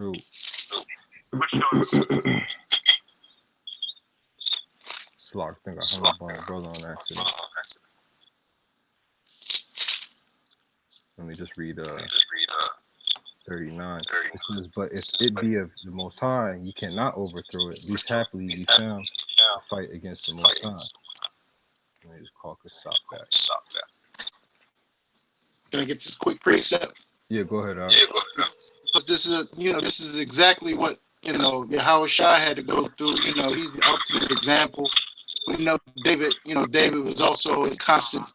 Ooh. Slock, I think I hung up on my brother on accident. Let me just read 39. It says, But if it be of the Most High, you cannot overthrow it. Least happily be found to fight against the Most High. Let me just call Kasap back. Can I get this quick precept? Yeah, go ahead, Al. Because this is exactly what, Yahweh Shai had to go through. You know, he's the ultimate example. We know David was also in constant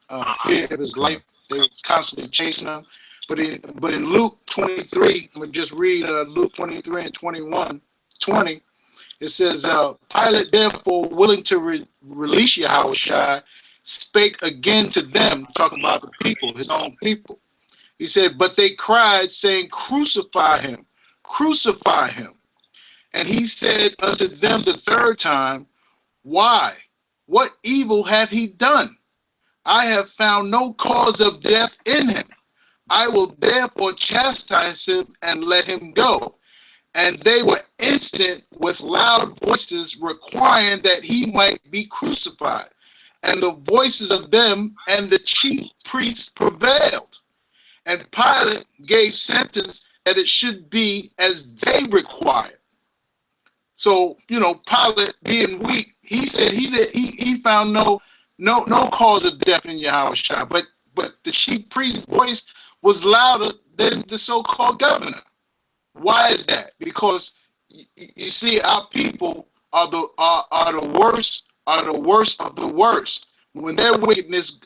fear of his life. They were constantly chasing him. But in Luke 23, I'm going to just read Luke 23 and 20. It says, Pilate, therefore, willing to release Yahweh Shai, spake again to them, talking about the people, his own people. He said, but they cried, saying, Crucify him, crucify him. And he said unto them the third time, Why? What evil hath he done? I have found no cause of death in him. I will therefore chastise him and let him go. And they were instant with loud voices requiring that he might be crucified. And the voices of them and the chief priests prevailed. And Pilate gave sentence that it should be as they required. So, Pilate being weak, he said he found no cause of death in Yahushua, but the chief priest's voice was louder than the so-called governor. Why is that? Because you see, our people are the worst of the worst. When their wickedness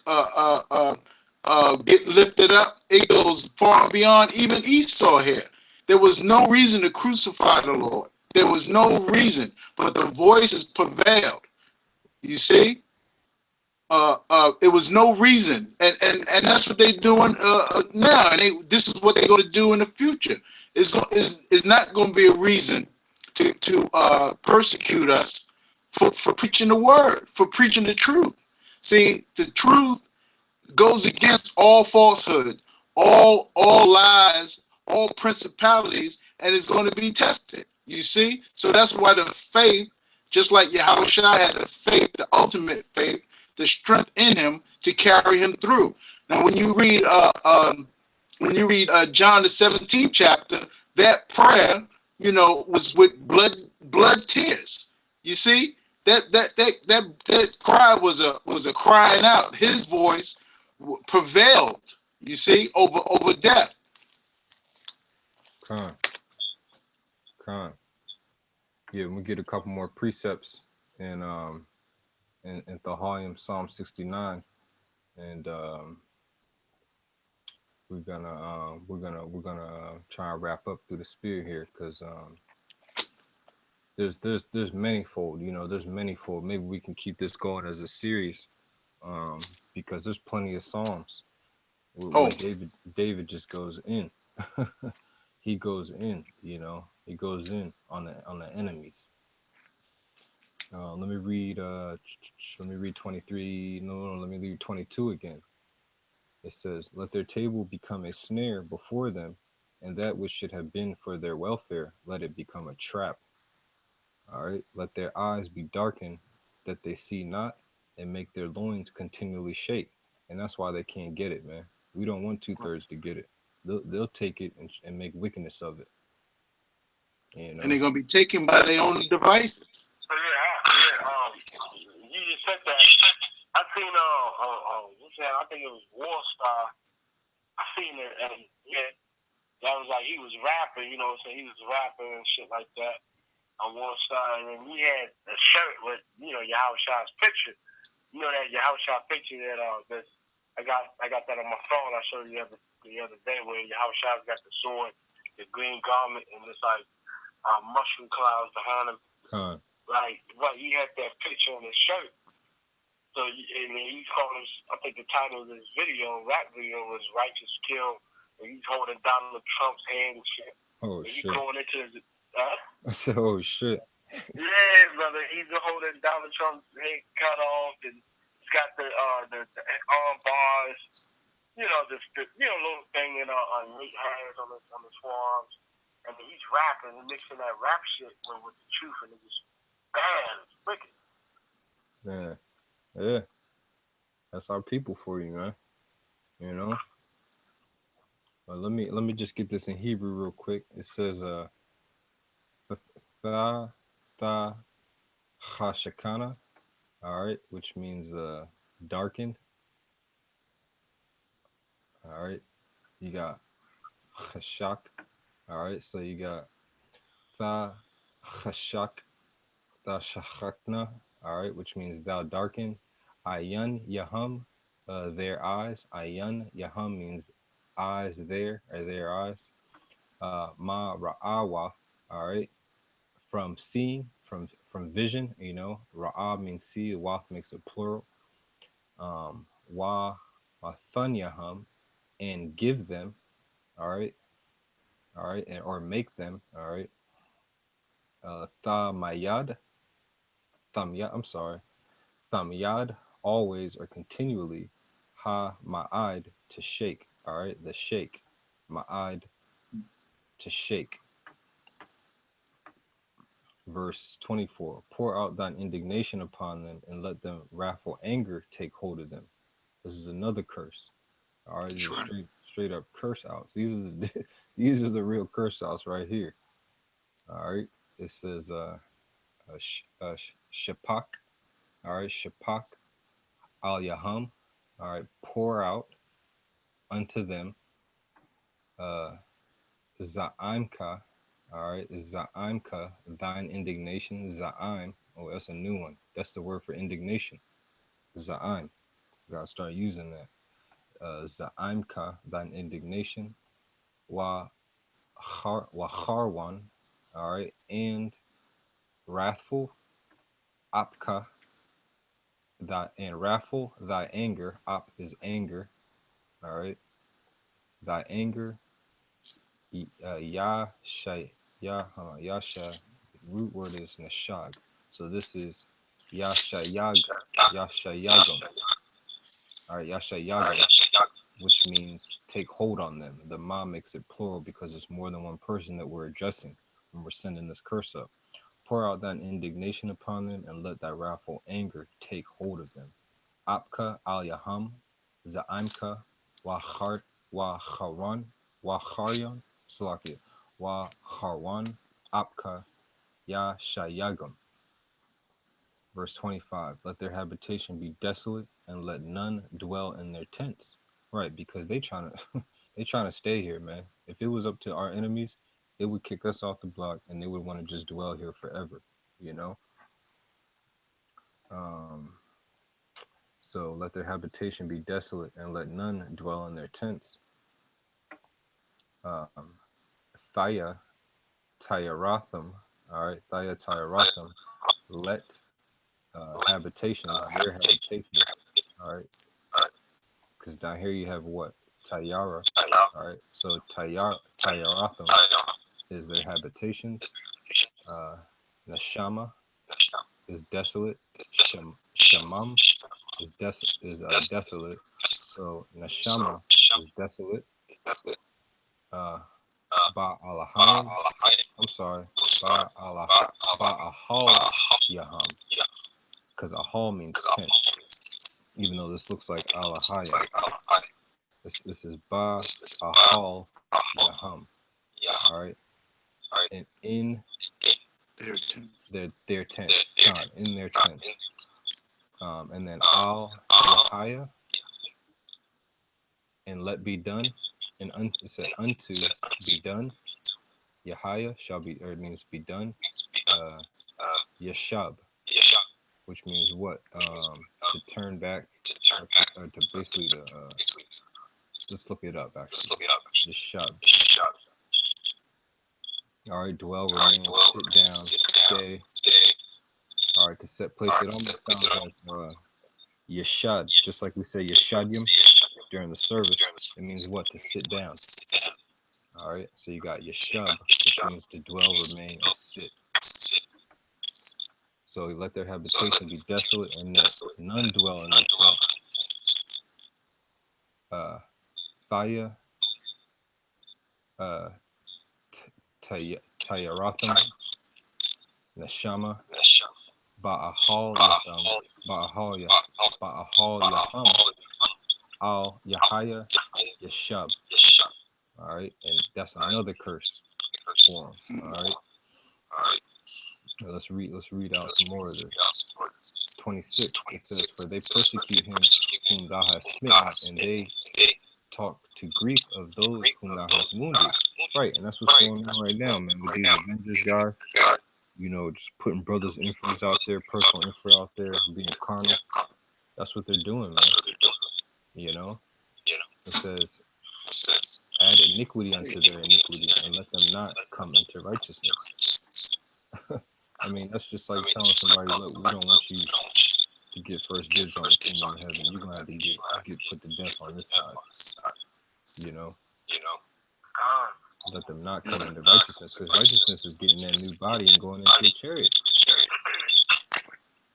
get lifted up, it goes far beyond even Esau here. There was no reason to crucify the Lord. There was no reason, but the voices prevailed. You see, it was no reason, and that's what they're doing now, and this is what they're going to do in the future. It's not going to be a reason to persecute us for preaching the word, for preaching the truth. See, the truth goes against all falsehood, all lies, all principalities, and it's going to be tested. You see, so that's why the faith, just like Yahushua had the faith, the ultimate faith, the strength in him to carry him through. Now, when you read John the 17th chapter, that prayer, was with blood tears. You see, that cry was a crying out. His voice prevailed. You see, over death. Con. Yeah, we get a couple more precepts in Thahalium Psalm 69, and we're gonna try and wrap up through the spirit here, because there's manifold, there's manifold. Maybe we can keep this going as a series, because there's plenty of psalms where David just goes in. He goes in, he goes in on the enemies. Let me read 23. No, let me read 22 again. It says, "Let their table become a snare before them, and that which should have been for their welfare, let it become a trap. All right. Let their eyes be darkened, that they see not, and make their loins continually shake." And that's why they can't get it, man. We don't want 2/3 to get it. They'll take it and make wickedness of it. And they're gonna be taken by their own devices. So you just said that. I seen I think it was War Star. I seen it, and that was like he was rapping, so he was rapping and shit like that on War Star, and then he had a shirt with Yahushua's picture. That Yahushua picture that I got that on my phone. I showed you the other day where Yahushua's got the sword, the green garment, and it's like mushroom clouds behind him. Right, he had that picture on his shirt. So, and he's calling, I think the title of this rap video was Righteous Kill, and he's holding Donald Trump's hand and shit. Oh, and shit. He's going into his, I said, oh, shit. Yeah, brother, he's holding Donald Trump's head cut off, and he's got the arm bars, this little thing on his hands, on his forearms. And he's rapping and mixing that rap shit with the truth, and it was bad. It's wicked. Man. Yeah, that's our people for you, man. Well, let me just get this in Hebrew real quick. It says tha chashakana, all right, which means darkened. All right, you got chashak, all right, so you got tha chashak, tha shachakna, all right, which means thou darken. Ayun Yahum, their eyes. Ayun Yahum means eyes there, or their eyes. Ma Ra'awath, all right, from seeing, from vision, Ra'a means see, Wath makes it plural. Wa Thun Yahum, and give them, all right, or make them, all right. Thamayad, I'm sorry. Thamyad, always or continually. Ha ma'ad, to shake. All right, the shake. Ma'ad, to shake. Verse 24, pour out thine indignation upon them and let them wrathful anger take hold of them. This is another curse. All right, these are straight up curse outs. These are the these are the real curse outs right here. All right, it says shapak. All right, shapak al yaham. All right, pour out unto them za'imka. All right, za'imka, thine indignation. Za'im. Oh, that's a new one. That's the word for indignation. Za'im. Gotta start using that. Za'imka, thine indignation. Wa harwan. All right, and wrathful. Apka, and wrathful, thy anger. Op is anger. All right, thy anger. Yasha, Yasha. Root word is nashag. So this is Yashayag, Yashayagam. All right, Yashayagam, which means take hold on them. The ma makes it plural because it's more than one person that we're addressing when we're sending this curse up. Pour out thine indignation upon them and let thy wrathful anger take hold of them. Apka al yaham, za'imka, wa charan, wa charyan, Salakia, wa charwan, apka, ya shayagam. Verse 25, let their habitation be desolate and let none dwell in their tents. Right, because they trying to stay here, man. If it was up to our enemies, it would kick us off the block and they would want to just dwell here forever, you know? So let their habitation be desolate and let none dwell in their tents. Thaya Tyaratham, all right, Thaya Tyaratham, let habitation, their habitations, all right, because down here you have what? Tayara, all right, so Tyaratham is their habitations. Nashama is desolate. Shamam is desolate. So Nashama is desolate. Ba'alaham. I'm sorry. Ba'ahal Yaham. Because ahal means tent. Even though this looks like alahaya. This is Ba'ahal Yaham. All right. And in their tents. In their tents. And then al Yahaya. And let be done. And it said unto be done. Yahaya shall be, or it means be done. Yashab, which means what? To turn back, or to basically let's look it up actually. Yashab. All right, dwell, remain, sit down, stay. All right, to set place. It almost sounds like yashad, just like we say yashadyam during the service. It means what? To sit down. All right, so you got yashab, which means to dwell, remain, and sit. So let their habitation be desolate and that none dwell in their tents. Thaya, Tayaratham, Nashama, Ba'ahal Yaham, Al Yahaya, Yashab. All right, and that's another curse for him. All right. Let's read out some more of this. 26. It says, "For they persecute him whom thou hast smitten, and they talk to grief of those whom thou hast wounded." Right, and that's what's going on right now, man. With these Avengers guys, you know, just putting brothers' influence out there, personal info out there, being carnal. That's what they're doing, man. You know, it says, "Add iniquity unto their iniquity, and let them not come into righteousness." I mean, that's just like telling somebody, look, we don't want you to get first dibs on the kingdom of heaven. You're going to have to get put to death on this side. You know? Let them not come into righteousness, because righteousness is getting that new body and going into a chariot.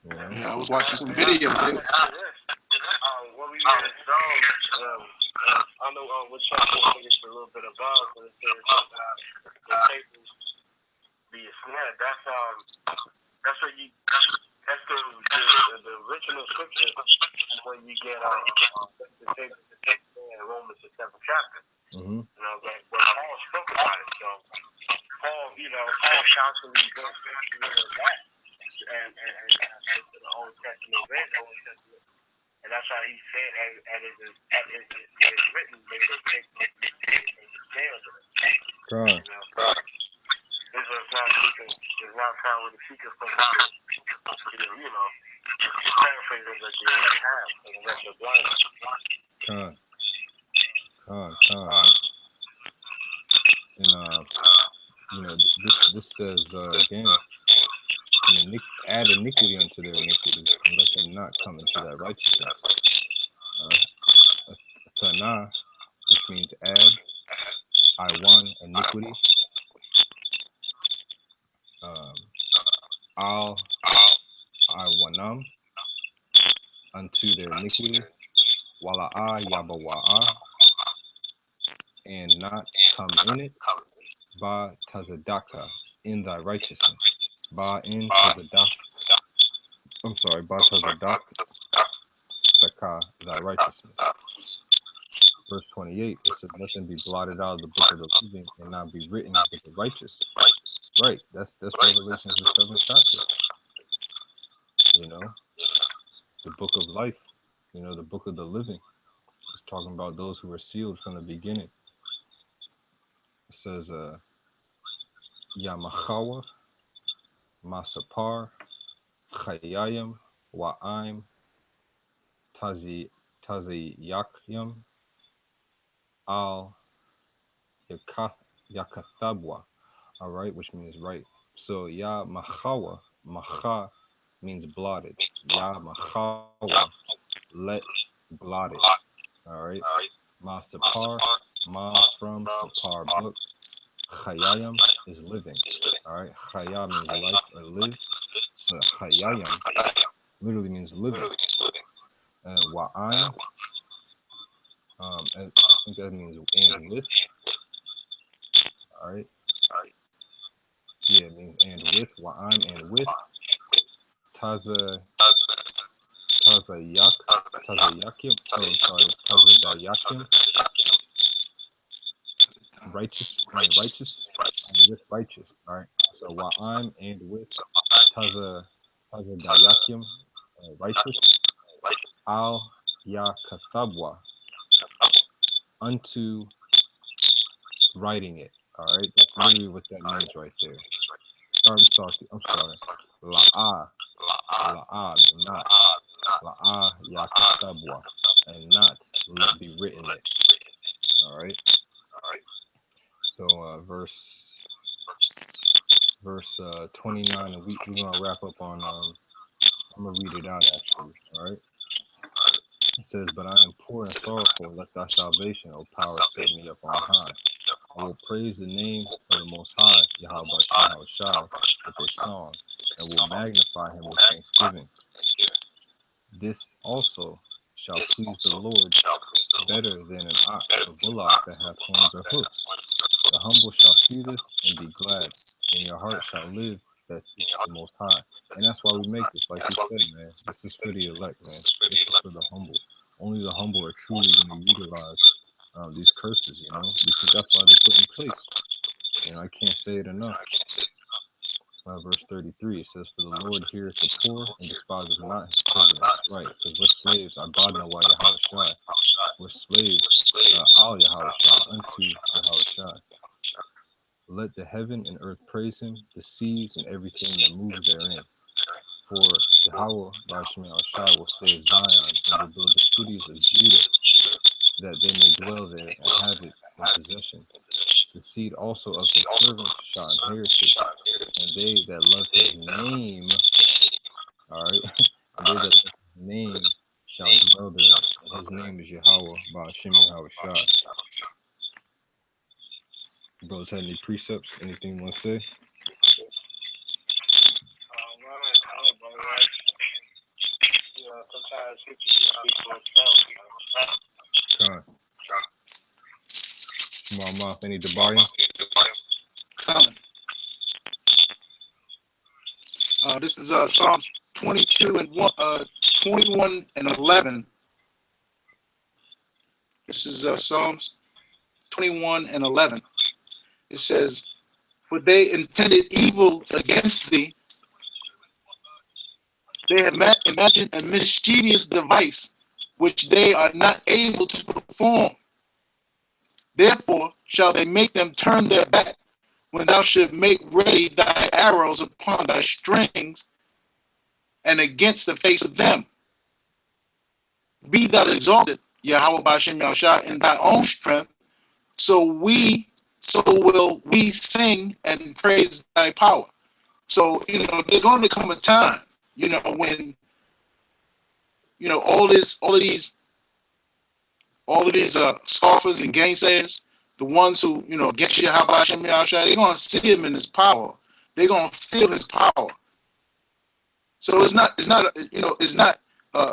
You know? Yeah, I was watching some video. What we in Psalms, I know what chapter I think it's a little bit above, but it says the tables be a snare. That's that's the original scripture when you get the same in Romans the 7th chapter. Mm-hmm. You know, but Paul spoke about it. So Paul, Paul constantly goes back to that and to the Old Testament and Old Testament. And that's why he said, as it is written, they will take the scales of it. God. This is not found with the secret from God. Paraphrase of the left hand and the rest of blind. Con. And this says again, and add iniquity unto their iniquity, and let them not come into that righteousness. Thana, which means add, Iwan, iniquity. Al, Iwanam, unto their iniquity. Wala'a, Yabawa'a, and not come in it. Ba tazadaka, in thy righteousness. Ba in tazadak. I'm sorry, ba tazadak, taka, thy righteousness. Verse 28, it says, let them be blotted out of the book of the living and not be written with the righteous. Right, that's Revelations the 7th chapter. The book of life, the book of the living. It's talking about those who were sealed from the beginning. It says, Yamachawa, Masapar, Chayayim, Wa'aim, Taziyakyam, Al Yakathabwa. All right, which means right. So Ya Machawa, Macha means blotted. Ya Machawa, let blotted. All right. Ma Sapar, Ma from Sapar book. Chayayim is living. All right. Chaya means life or live. So Chayayim literally means living. And Wa'aim, and I think that means and with. All right. Yeah, it means and with. Wa'aim and with. Tazayakim. Oh, sorry. Tazadayakim. Righteous and with righteous. All right. So Wa'aim and with Tazadayakim, righteous. Al Yakathabwa, unto writing it. All right. That's literally what that means right there. I'm sorry. La'a, not. La'a Yakathabwa, and not let be written it. All right. So verse 29, and we're gonna wrap up on. I'm gonna read it out actually. All right. It says, "But I am poor and sorrowful. Let thy salvation, O power, set me up on high. I will praise the name of the Most High, Yahweh Shai, with a song, and will magnify him with thanksgiving. This also shall please the Lord better than an ox or bullock that hath horns or hoofs. The humble shall see this and be glad, and your heart shall live that seek the Most High." And that's why we make this, like you said, man. This is for the elect, man. This is for the humble. Only the humble are truly going to utilize these curses, because that's why they're put in place. I can't say it enough. Verse 33, it says, "For the Lord heareth the poor and despiseth not his prisoners." Right, because we're slaves. Abadna wa Yahweh Shai. We're slaves, al Yahweh Shai, unto Yahweh Shai. Let the heaven and earth praise him, the seas and everything that moves therein. For Yahweh Shai will save Zion and will build the cities of Judah, that they may dwell there and have it in possession. The seed also of his servants shall inherit it, and they that love his name, all right, and they that love his name shall dwell there. And his name is Yahweh Ba'ashem Yahweh Shai. Brothers, had any precepts? Anything you want to say? Sometimes scriptures just speak for itself. Mama, any Debarim? This is Psalms 21 and 11. This is Psalms 21 and 11. It says, "For they intended evil against thee. They have imagined a mischievous device, which they are not able to perform. Therefore shall they make them turn their back, when thou shouldst make ready thy arrows upon thy strings, and against the face of them. Be thou exalted, Yahweh B'Shem Yahushua, in thy own strength, so will we sing and praise thy power." So, there's going to come a time, when, all of these scoffers and gainsayers, the ones who, against Yahweh B'Shem Yahushua, they're going to see him in his power. They're going to feel his power. So it's not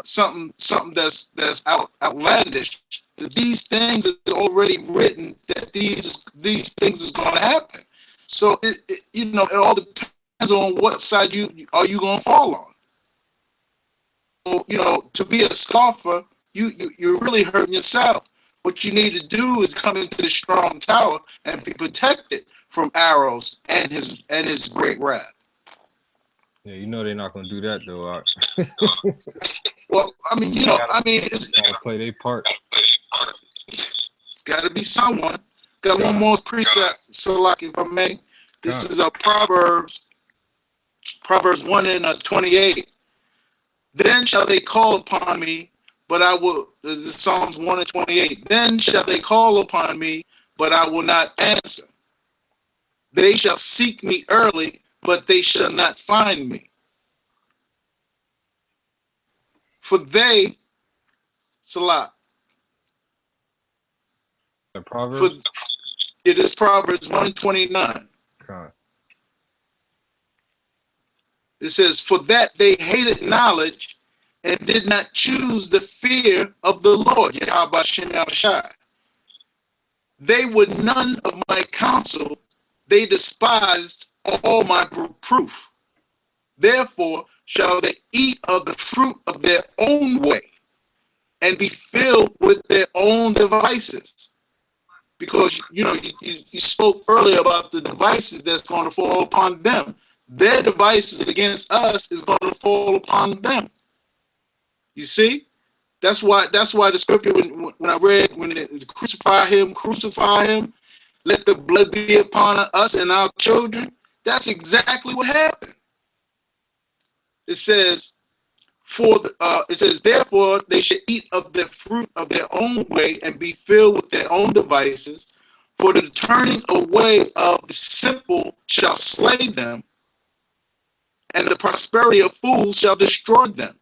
something that's outlandish. These things is already written that these things is going to happen. So it all depends on what side you going to fall on. So to be a scoffer, you're really hurting yourself. What you need to do is come into the strong tower and be protected from arrows and his great wrath. Yeah, they're not gonna do that though. Well, it's gotta play their part. It's got to be someone. Got one more precept, Salaki, if I may. This is Proverbs 1 and 28. "Then shall they call upon me, but I will." The Psalms 1 and 28. "Then shall they call upon me, but I will not answer. They shall seek me early, but they shall not find me. For they, Salah." The Proverbs? It is Proverbs 1 and 29. Okay. It says, "For that they hated knowledge and did not choose the fear of the Lord." Yahweh Shem Yahushai. "They would none of my counsel. They despised all my proof. Therefore shall they eat of the fruit of their own way and be filled with their own devices." Because, you spoke earlier about the devices that's going to fall upon them. Their devices against us is going to fall upon them. You see? That's why the scripture, when I read, when it crucify him, let the blood be upon us and our children. That's exactly what happened. It says, "Therefore they should eat of the fruit of their own way and be filled with their own devices. For the turning away of the simple shall slay them, and the prosperity of fools shall destroy them.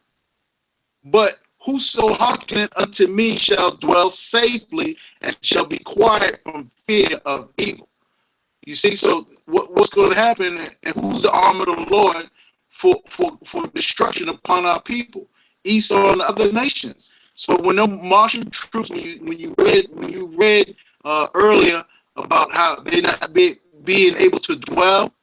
But whoso hearkeneth unto me shall dwell safely and shall be quiet from fear of evil." You see, so what's going to happen, and who's the arm of the Lord for destruction upon our people, Esau and other nations? So when the martial troops, when you read earlier about how they not being able to dwell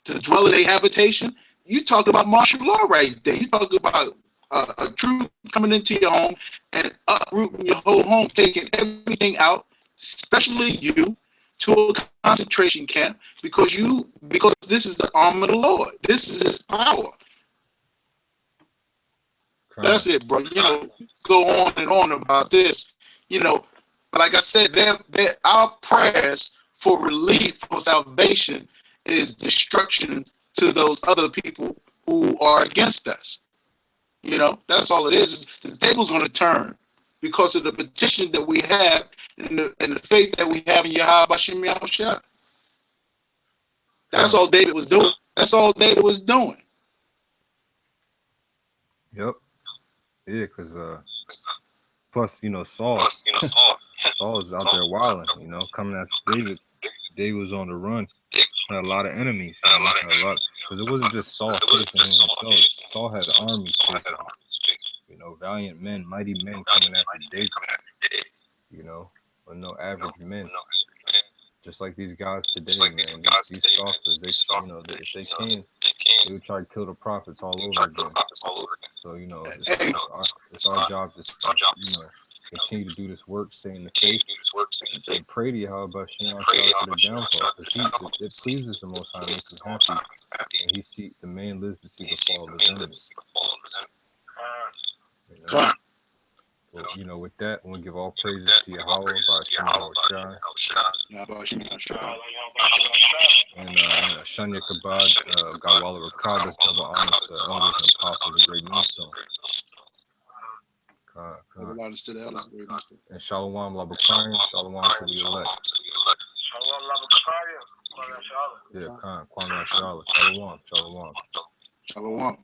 in a habitation, you talk about martial law right there. You talk about a troop coming into your home and uprooting your whole home, taking everything out, especially you, to a concentration camp because this is the arm of the Lord. This is his power. That's it, bro. Go on and on about this. Like I said, our prayers for relief, for salvation, is destruction to those other people who are against us. That's all it is. The table's going to turn because of the petition that we have and the faith that we have in Yahweh B'Shem Yahushua. That's all David was doing. That's all David was doing. Yep. Yeah, because plus, Saul. Saul is out there wilding, coming after David. David was on the run. Had a lot of enemies. Because it wasn't just Saul facing himself. Saul had armies facing him. Valiant men, mighty men coming after David. But no average men. Just like these guys today, man. These scoffers, if they they would try to kill the prophets all over again. So, you know, it's our job to, you know, continue to do this work, stay in the faith, and pray to Yahweh Shem for the downfall, because it pleases the Most High, makes him happy, and the man lives to see the fall of his enemies. You know? Well, you know, with that, I'm gonna give all praises to Yahweh by Shem Shai. And Shanya Kabad, Gawala Rakad, does double honors to the elders and apostles of Great Millstone. To the elders, great millstone. And Shalom Labakarian, Shalom to the elect. Shalom Labakarian. Yeah, Kwame Shalom. Shalom. Shalom.